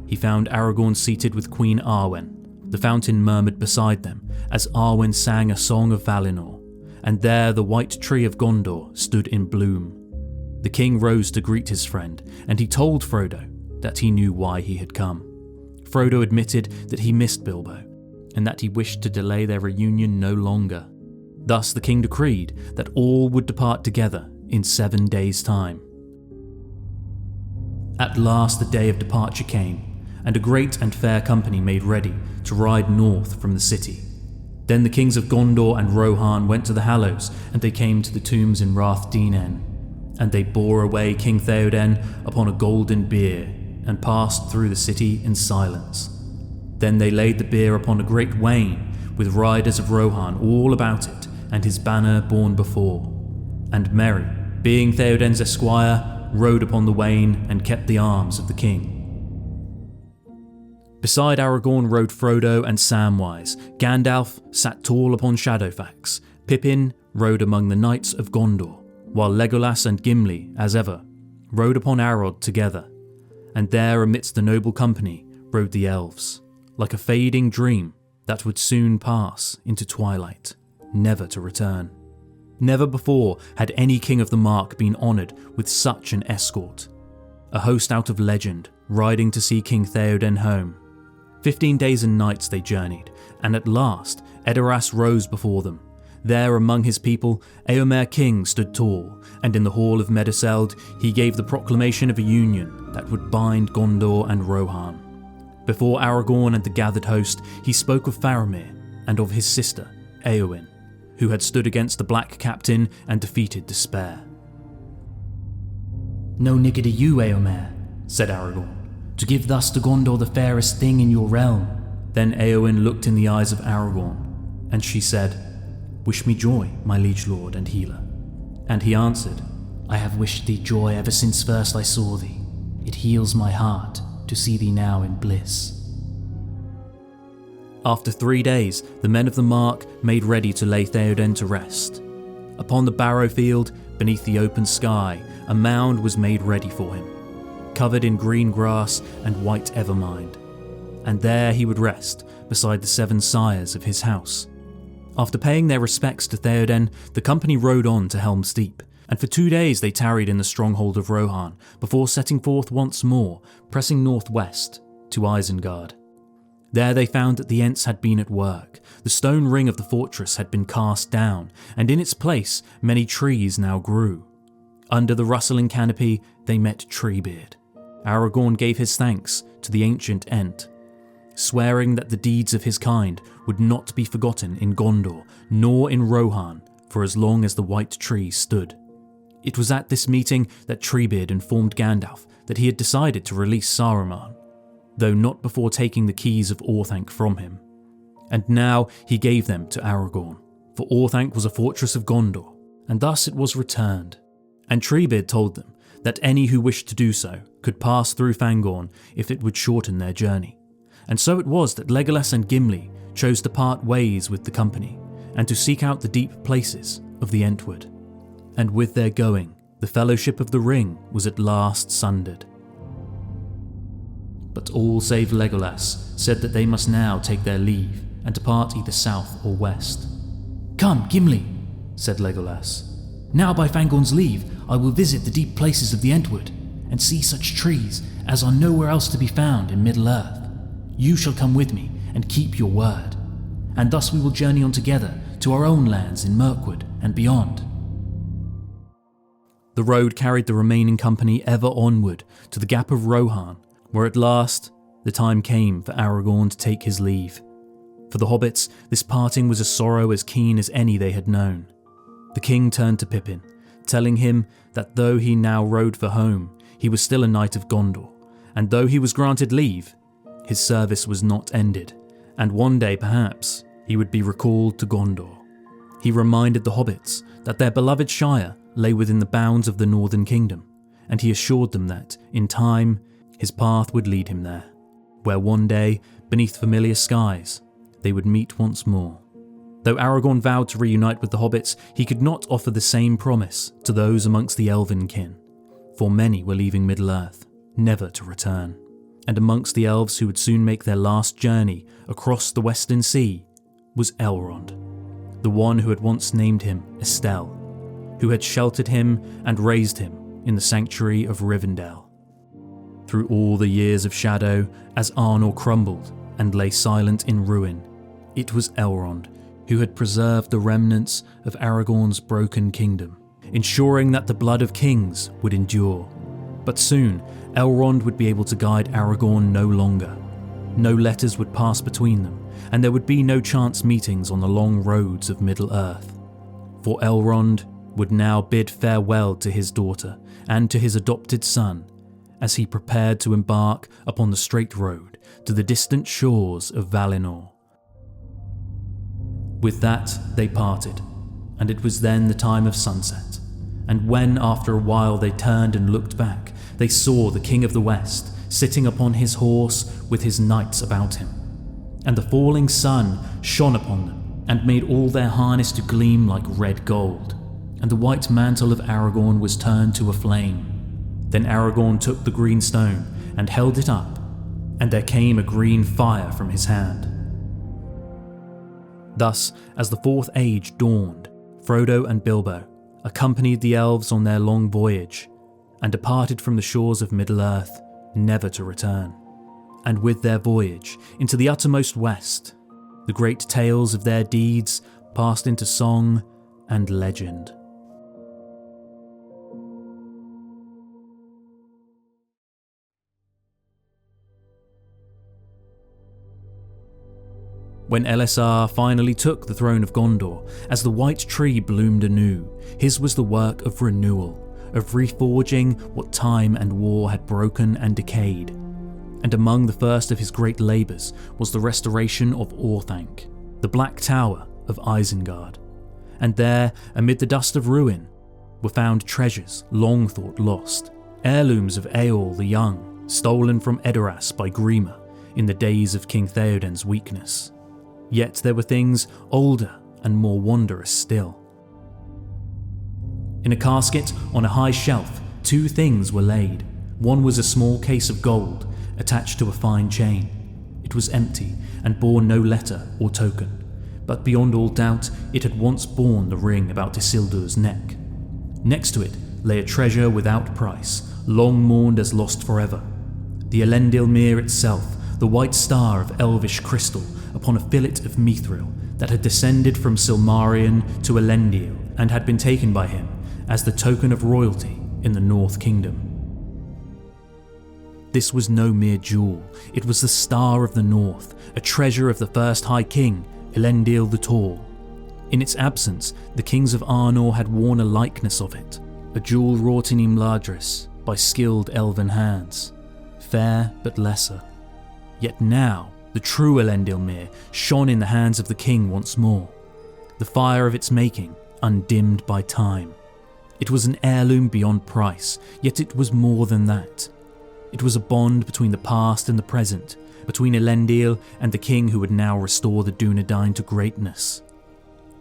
He found Aragorn seated with Queen Arwen. The fountain murmured beside them as Arwen sang a song of Valinor, and there the white tree of Gondor stood in bloom. The king rose to greet his friend, and he told Frodo that he knew why he had come. Frodo admitted that he missed Bilbo, and that he wished to delay their reunion no longer. Thus the king decreed that all would depart together in 7 days' time. At last the day of departure came, and a great and fair company made ready to ride north from the city. Then the kings of Gondor and Rohan went to the Hallows, and they came to the tombs in Rath Dinen. and they bore away King Theoden upon a golden bier, and passed through the city in silence. Then they laid the bier upon a great wain, with riders of Rohan all about it, and his banner borne before. And Merry, being Theoden's esquire, rode upon the wain and kept the arms of the king. Beside Aragorn rode Frodo and Samwise. Gandalf sat tall upon Shadowfax. Pippin rode among the knights of Gondor, while Legolas and Gimli, as ever, rode upon Arod together. And there amidst the noble company rode the elves, like a fading dream that would soon pass into twilight, never to return. Never before had any king of the Mark been honoured with such an escort. A host out of legend, riding to see King Theoden home. 15 days and nights they journeyed, and at last Edoras rose before them. There among his people, Éomer king stood tall, and in the hall of Meduseld he gave the proclamation of a union that would bind Gondor and Rohan. Before Aragorn and the gathered host, he spoke of Faramir and of his sister, Éowyn, who had stood against the Black Captain and defeated despair. "No nigger to you, Éomer," said Aragorn, "to give thus to Gondor the fairest thing in your realm." Then Éowyn looked in the eyes of Aragorn, and she said, "Wish me joy, my liege lord and healer." And he answered, "I have wished thee joy ever since first I saw thee. It heals my heart to see thee now in bliss." After 3 days, the men of the Mark made ready to lay Theoden to rest. Upon the barrow field, beneath the open sky, a mound was made ready for him, covered in green grass and white evermind. And there he would rest beside the 7 sires of his house. After paying their respects to Theoden, the company rode on to Helm's Deep, and for 2 days they tarried in the stronghold of Rohan, before setting forth once more, pressing northwest to Isengard. There they found that the Ents had been at work. The stone ring of the fortress had been cast down, and in its place many trees now grew. Under the rustling canopy they met Treebeard. Aragorn gave his thanks to the ancient Ent, swearing that the deeds of his kind would not be forgotten in Gondor, nor in Rohan, for as long as the White Tree stood. It was at this meeting that Treebeard informed Gandalf that he had decided to release Saruman, though not before taking the keys of Orthanc from him. And now he gave them to Aragorn, for Orthanc was a fortress of Gondor, and thus it was returned. And Treebeard told them that any who wished to do so could pass through Fangorn if it would shorten their journey. And so it was that Legolas and Gimli chose to part ways with the company, and to seek out the deep places of the Entwood. And with their going, the Fellowship of the Ring was at last sundered. But all save Legolas said that they must now take their leave and depart either south or west. "Come, Gimli," said Legolas. "Now by Fangorn's leave I will visit the deep places of the Entwood, and see such trees as are nowhere else to be found in Middle-earth. You shall come with me and keep your word, and thus we will journey on together to our own lands in Mirkwood and beyond." The road carried the remaining company ever onward to the Gap of Rohan, where at last the time came for Aragorn to take his leave. For the hobbits, this parting was a sorrow as keen as any they had known. The king turned to Pippin, telling him that though he now rode for home, he was still a knight of Gondor, and though he was granted leave, his service was not ended, and one day perhaps he would be recalled to Gondor. He reminded the hobbits that their beloved Shire lay within the bounds of the Northern Kingdom, and he assured them that, in time, his path would lead him there, where one day, beneath familiar skies, they would meet once more. Though Aragorn vowed to reunite with the hobbits, he could not offer the same promise to those amongst the elven kin, for many were leaving Middle-earth, never to return. And amongst the elves who would soon make their last journey across the Western Sea was Elrond, the one who had once named him Estelle, who had sheltered him and raised him in the sanctuary of Rivendell. Through all the years of shadow, as Arnor crumbled and lay silent in ruin, it was Elrond who had preserved the remnants of Aragorn's broken kingdom, ensuring that the blood of kings would endure. But soon, Elrond would be able to guide Aragorn no longer. No letters would pass between them, and there would be no chance meetings on the long roads of Middle-earth. For Elrond would now bid farewell to his daughter and to his adopted son as he prepared to embark upon the straight road to the distant shores of Valinor. With that, they parted, and it was then the time of sunset. And when, after a while, they turned and looked back, they saw the King of the West sitting upon his horse with his knights about him. And the falling sun shone upon them, and made all their harness to gleam like red gold. And the white mantle of Aragorn was turned to a flame. Then Aragorn took the green stone and held it up, and there came a green fire from his hand. Thus, as the Fourth Age dawned, Frodo and Bilbo accompanied the elves on their long voyage, and departed from the shores of Middle-earth, never to return. And with their voyage into the uttermost west, the great tales of their deeds passed into song and legend. When ELESSAR finally took the throne of Gondor, as the white tree bloomed anew, his was the work of renewal, of reforging what time and war had broken and decayed. And among the first of his great labours was the restoration of Orthanc, the Black Tower of Isengard. And there, amid the dust of ruin, were found treasures long thought lost, heirlooms of Eorl the Young, stolen from Edoras by Grima in the days of King Theoden's weakness. Yet there were things older and more wondrous still. In a casket on a high shelf, two things were laid. One was a small case of gold attached to a fine chain. It was empty and bore no letter or token, but beyond all doubt it had once borne the ring about Isildur's neck. Next to it lay a treasure without price, long mourned as lost forever. The Elendil Mere itself, the white star of elvish crystal upon a fillet of mithril that had descended from Silmarion to Elendil and had been taken by him as the token of royalty in the North Kingdom. This was no mere jewel, it was the Star of the North, a treasure of the first High King, Elendil the Tall. In its absence, the kings of Arnor had worn a likeness of it, a jewel wrought in Imladris by skilled elven hands, fair but lesser. Yet now, the true Elendil Mere shone in the hands of the king once more, the fire of its making undimmed by time. It was an heirloom beyond price, yet it was more than that. It was a bond between the past and the present, between Elendil and the king who would now restore the Dúnedain to greatness.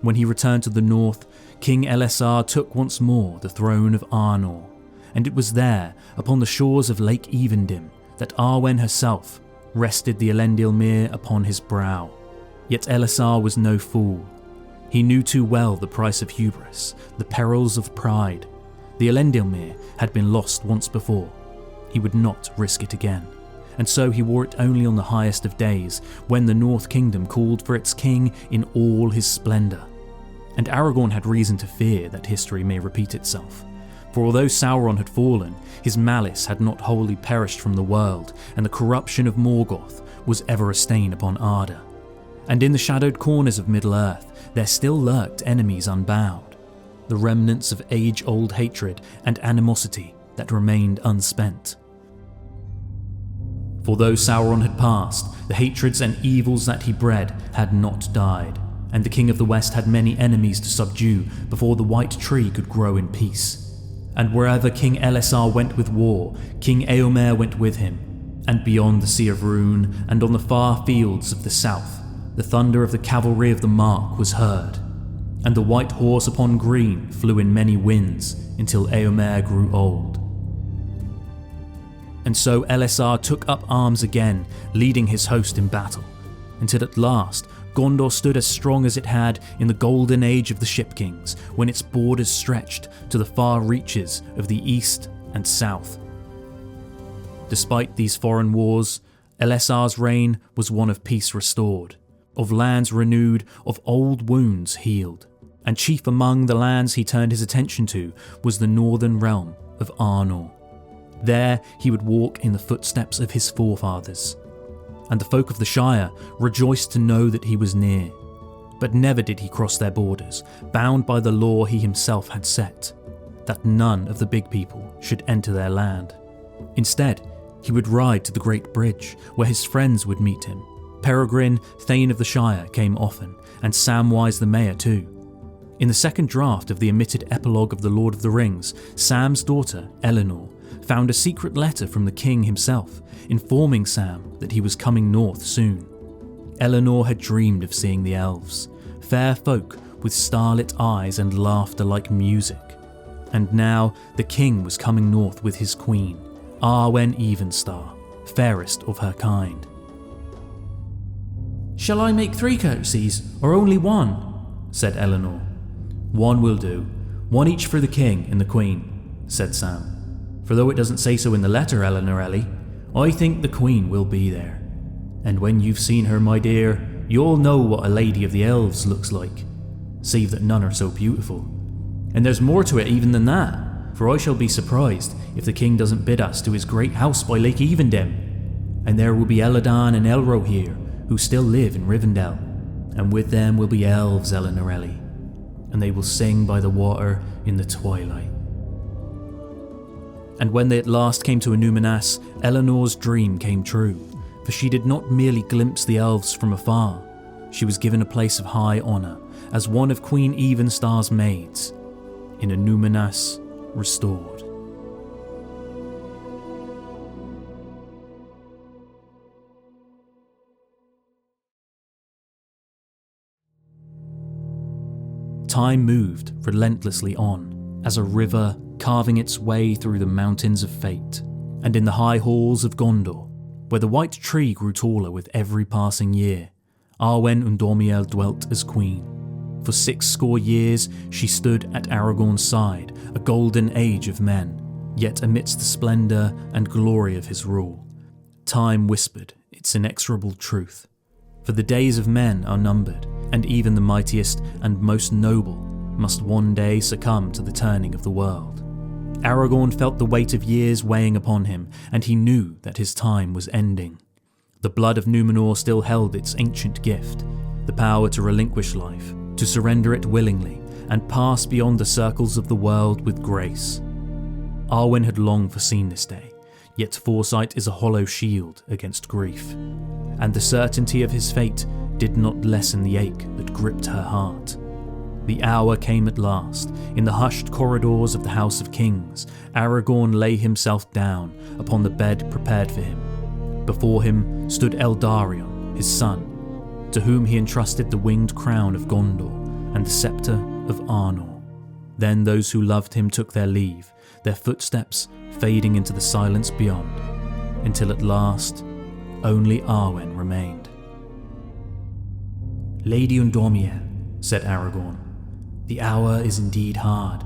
When he returned to the north, King ELESSAR took once more the throne of Arnor, and it was there, upon the shores of Lake Evendim, that ARWEN herself rested the Elendil Mere upon his brow. Yet ELESSAR was no fool. He knew too well the price of hubris, the perils of pride. The Elendil Mere had been lost once before. He would not risk it again, and so he wore it only on the highest of days, when the North Kingdom called for its king in all his splendour. And Aragorn had reason to fear that history may repeat itself. For although Sauron had fallen, his malice had not wholly perished from the world, and the corruption of Morgoth was ever a stain upon Arda. And in the shadowed corners of Middle-earth there still lurked enemies unbowed, the remnants of age-old hatred and animosity that remained unspent. For though Sauron had passed, the hatreds and evils that he bred had not died, and the King of the West had many enemies to subdue before the White Tree could grow in peace. And wherever King ELESSAR went with war, King Éomer went with him, and beyond the Sea of Rhûn and on the far fields of the south, the thunder of the cavalry of the Mark was heard, and the white horse upon green flew in many winds until Éomer grew old. And so ELESSAR took up arms again, leading his host in battle, until at last Gondor stood as strong as it had in the golden age of the Ship Kings, when its borders stretched to the far reaches of the east and south. Despite these foreign wars, ELESSAR's reign was one of peace restored, of lands renewed, of old wounds healed, and chief among the lands he turned his attention to was the northern realm of Arnor. There he would walk in the footsteps of his forefathers, and the folk of the Shire rejoiced to know that he was near. but never did he cross their borders, bound by the law he himself had set, that none of the big people should enter their land. Instead, he would ride to the Great Bridge, where his friends would meet him. Peregrine, Thane of the Shire, came often, and Samwise the Mayor too. In the second draft of the omitted epilogue of The Lord of the Rings, Sam's daughter, Eleanor, found a secret letter from the king himself, informing Sam that he was coming north soon. Eleanor had dreamed of seeing the elves, fair folk with starlit eyes and laughter like music. And now the king was coming north with his queen, ARWEN Evenstar, fairest of her kind. "Shall I make 3 courtesies, or only 1? Said Eleanor. "One will do, one each for the king and the queen," said Sam. "For though it doesn't say so in the letter, Eleanorelli, I think the queen will be there. And when you've seen her, my dear, you'll know what a lady of the elves looks like, save that none are so beautiful. And there's more to it even than that, for I shall be surprised if the king doesn't bid us to his great house by Lake Evendim. And there will be Elladan and Elro here, who still live in Rivendell, and with them will be elves, Eleanorelli, and they will sing by the water in the twilight." And when they at last came to Annúminas, Eleanor's dream came true, for she did not merely glimpse the elves from afar, she was given a place of high honour as one of Queen Evenstar's maids, in Annúminas Restored. Time moved relentlessly on, as a river carving its way through the mountains of fate, and in the high halls of Gondor, where the white tree grew taller with every passing year, ARWEN UNDÓMIEL dwelt as queen. For 60 years she stood at Aragorn's side, a golden age of men, yet amidst the splendour and glory of his rule, time whispered its inexorable truth. For the days of men are numbered, and even the mightiest and most noble must one day succumb to the turning of the world. Aragorn felt the weight of years weighing upon him, and he knew that his time was ending. The blood of Númenor still held its ancient gift, the power to relinquish life, to surrender it willingly, and pass beyond the circles of the world with grace. Arwen had long foreseen this day, yet foresight is a hollow shield against grief, and the certainty of his fate did not lessen the ache that gripped her heart. The hour came at last. In the hushed corridors of the House of Kings, Aragorn lay himself down upon the bed prepared for him. Before him stood Eldarion, his son, to whom he entrusted the winged crown of Gondor and the scepter of Arnor. Then those who loved him took their leave, their footsteps fading into the silence beyond, until at last only Arwen remained. "Lady Undómiel," said Aragorn, "the hour is indeed hard,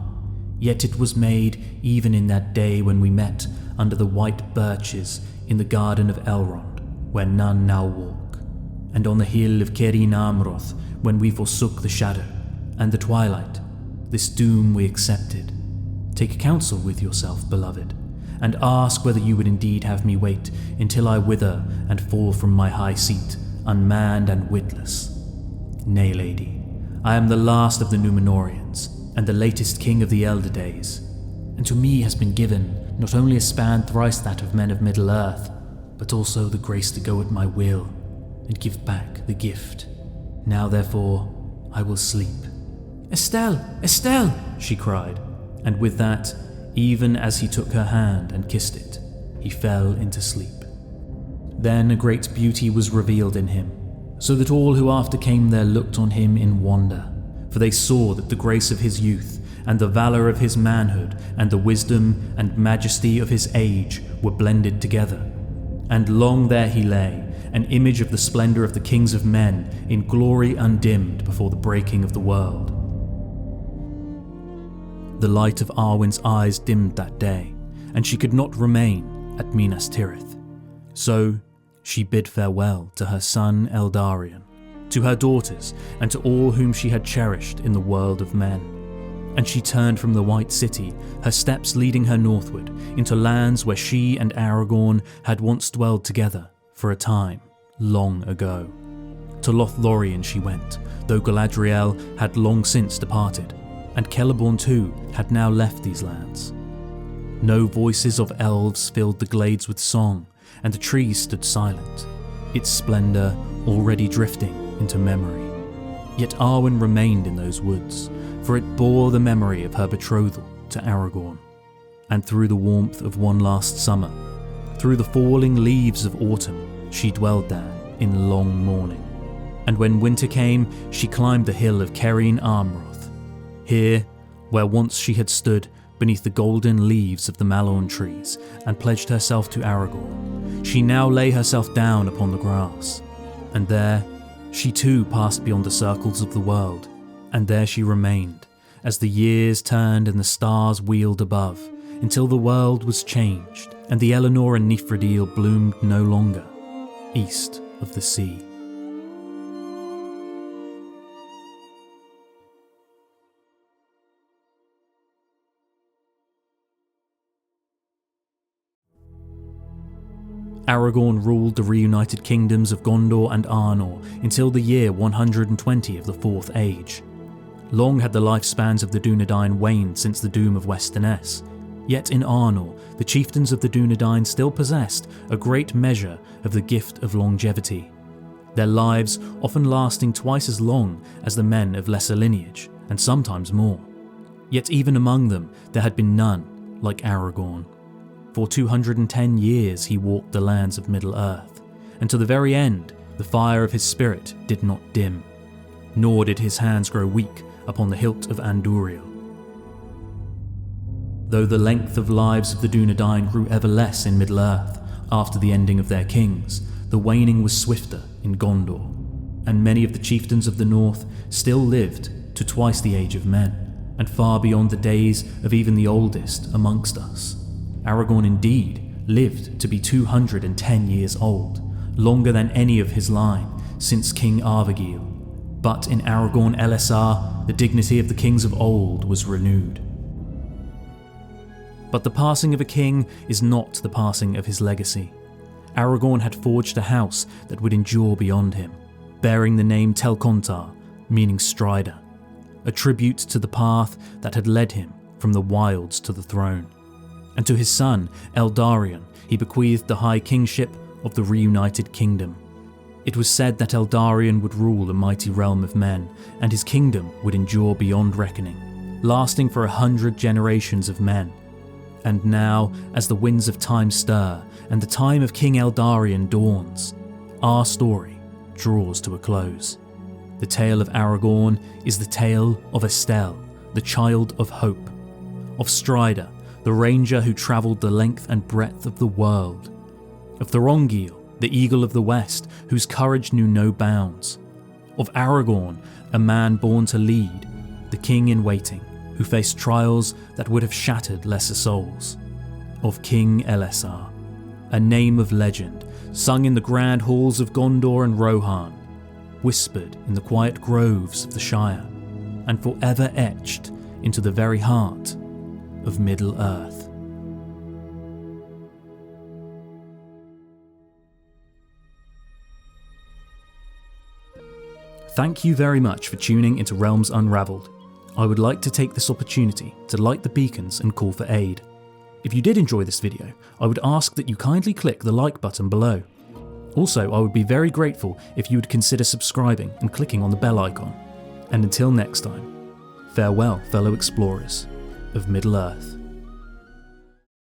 yet it was made even in that day when we met under the white birches in the garden of Elrond, where none now walk, and on the hill of Cerin Amroth when we forsook the shadow and the twilight. This doom we accepted. Take counsel with yourself, beloved, and ask whether you would indeed have me wait until I wither and fall from my high seat, unmanned and witless. Nay, lady, I am the last of the Númenóreans, and the latest king of the elder days, and to me has been given not only a span thrice that of men of Middle-earth, but also the grace to go at my will, and give back the gift. Now therefore I will sleep." "Estelle! Estelle!" she cried, and with that, even as he took her hand and kissed it, he fell into sleep. Then a great beauty was revealed in him, so that all who after came there looked on him in wonder, for they saw that the grace of his youth, and the valour of his manhood, and the wisdom and majesty of his age were blended together. And long there he lay, an image of the splendour of the kings of men, in glory undimmed before the breaking of the world. The light of Arwen's eyes dimmed that day, and she could not remain at Minas Tirith. So she bid farewell to her son Eldarion, to her daughters, and to all whom she had cherished in the world of men. And she turned from the White City, her steps leading her northward, into lands where she and Aragorn had once dwelled together for a time, long ago. To Lothlorien she went, though Galadriel had long since departed, and Celeborn too had now left these lands. No voices of elves filled the glades with song, and the trees stood silent, its splendour already drifting into memory. Yet Arwen remained in those woods, for it bore the memory of her betrothal to Aragorn. And through the warmth of one last summer, through the falling leaves of autumn, she dwelled there in long mourning. And when winter came, she climbed the hill of Cairn Amroth. Here, where once she had stood beneath the golden leaves of the Malorn trees and pledged herself to Aragorn, she now lay herself down upon the grass. And there, she too passed beyond the circles of the world, and there she remained, as the years turned and the stars wheeled above, until the world was changed, and the Elenor and Nifredil bloomed no longer, east of the sea. Aragorn ruled the reunited kingdoms of Gondor and Arnor until the year 120 of the Fourth Age. Long had the lifespans of the Dúnedain waned since the doom of Westernesse, yet in Arnor the chieftains of the Dúnedain still possessed a great measure of the gift of longevity, their lives often lasting twice as long as the men of lesser lineage, and sometimes more. Yet even among them there had been none like Aragorn. For 210 years he walked the lands of Middle-earth, and to the very end the fire of his spirit did not dim, nor did his hands grow weak upon the hilt of Andúril. Though the length of lives of the Dúnedain grew ever less in Middle-earth after the ending of their kings, the waning was swifter in Gondor, and many of the chieftains of the north still lived to twice the age of men, and far beyond the days of even the oldest amongst us. Aragorn indeed lived to be 210 years old, longer than any of his line since King Arvagil. But in Aragorn ELESSAR, the dignity of the kings of old was renewed. But the passing of a king is not the passing of his legacy. Aragorn had forged a house that would endure beyond him, bearing the name Telcontar, meaning Strider, a tribute to the path that had led him from the wilds to the throne. And to his son, Eldarion, he bequeathed the high kingship of the reunited kingdom. It was said that Eldarion would rule the mighty realm of men, and his kingdom would endure beyond reckoning, lasting for 100 generations of men. And now, as the winds of time stir, and the time of King Eldarion dawns, our story draws to a close. The tale of Aragorn is the tale of Estelle, the child of hope, of Strider, the ranger who travelled the length and breadth of the world, of Thorongil, the eagle of the west, whose courage knew no bounds, of Aragorn, a man born to lead, the king in waiting, who faced trials that would have shattered lesser souls, of King ELESSAR, a name of legend, sung in the grand halls of Gondor and Rohan, whispered in the quiet groves of the Shire, and forever etched into the very heart of Middle-earth. Thank you very much for tuning into Realms Unravelled. I would like to take this opportunity to light the beacons and call for aid. If you did enjoy this video, I would ask that you kindly click the like button below. Also, I would be very grateful if you would consider subscribing and clicking on the bell icon. And until next time, farewell fellow explorers of Middle-earth.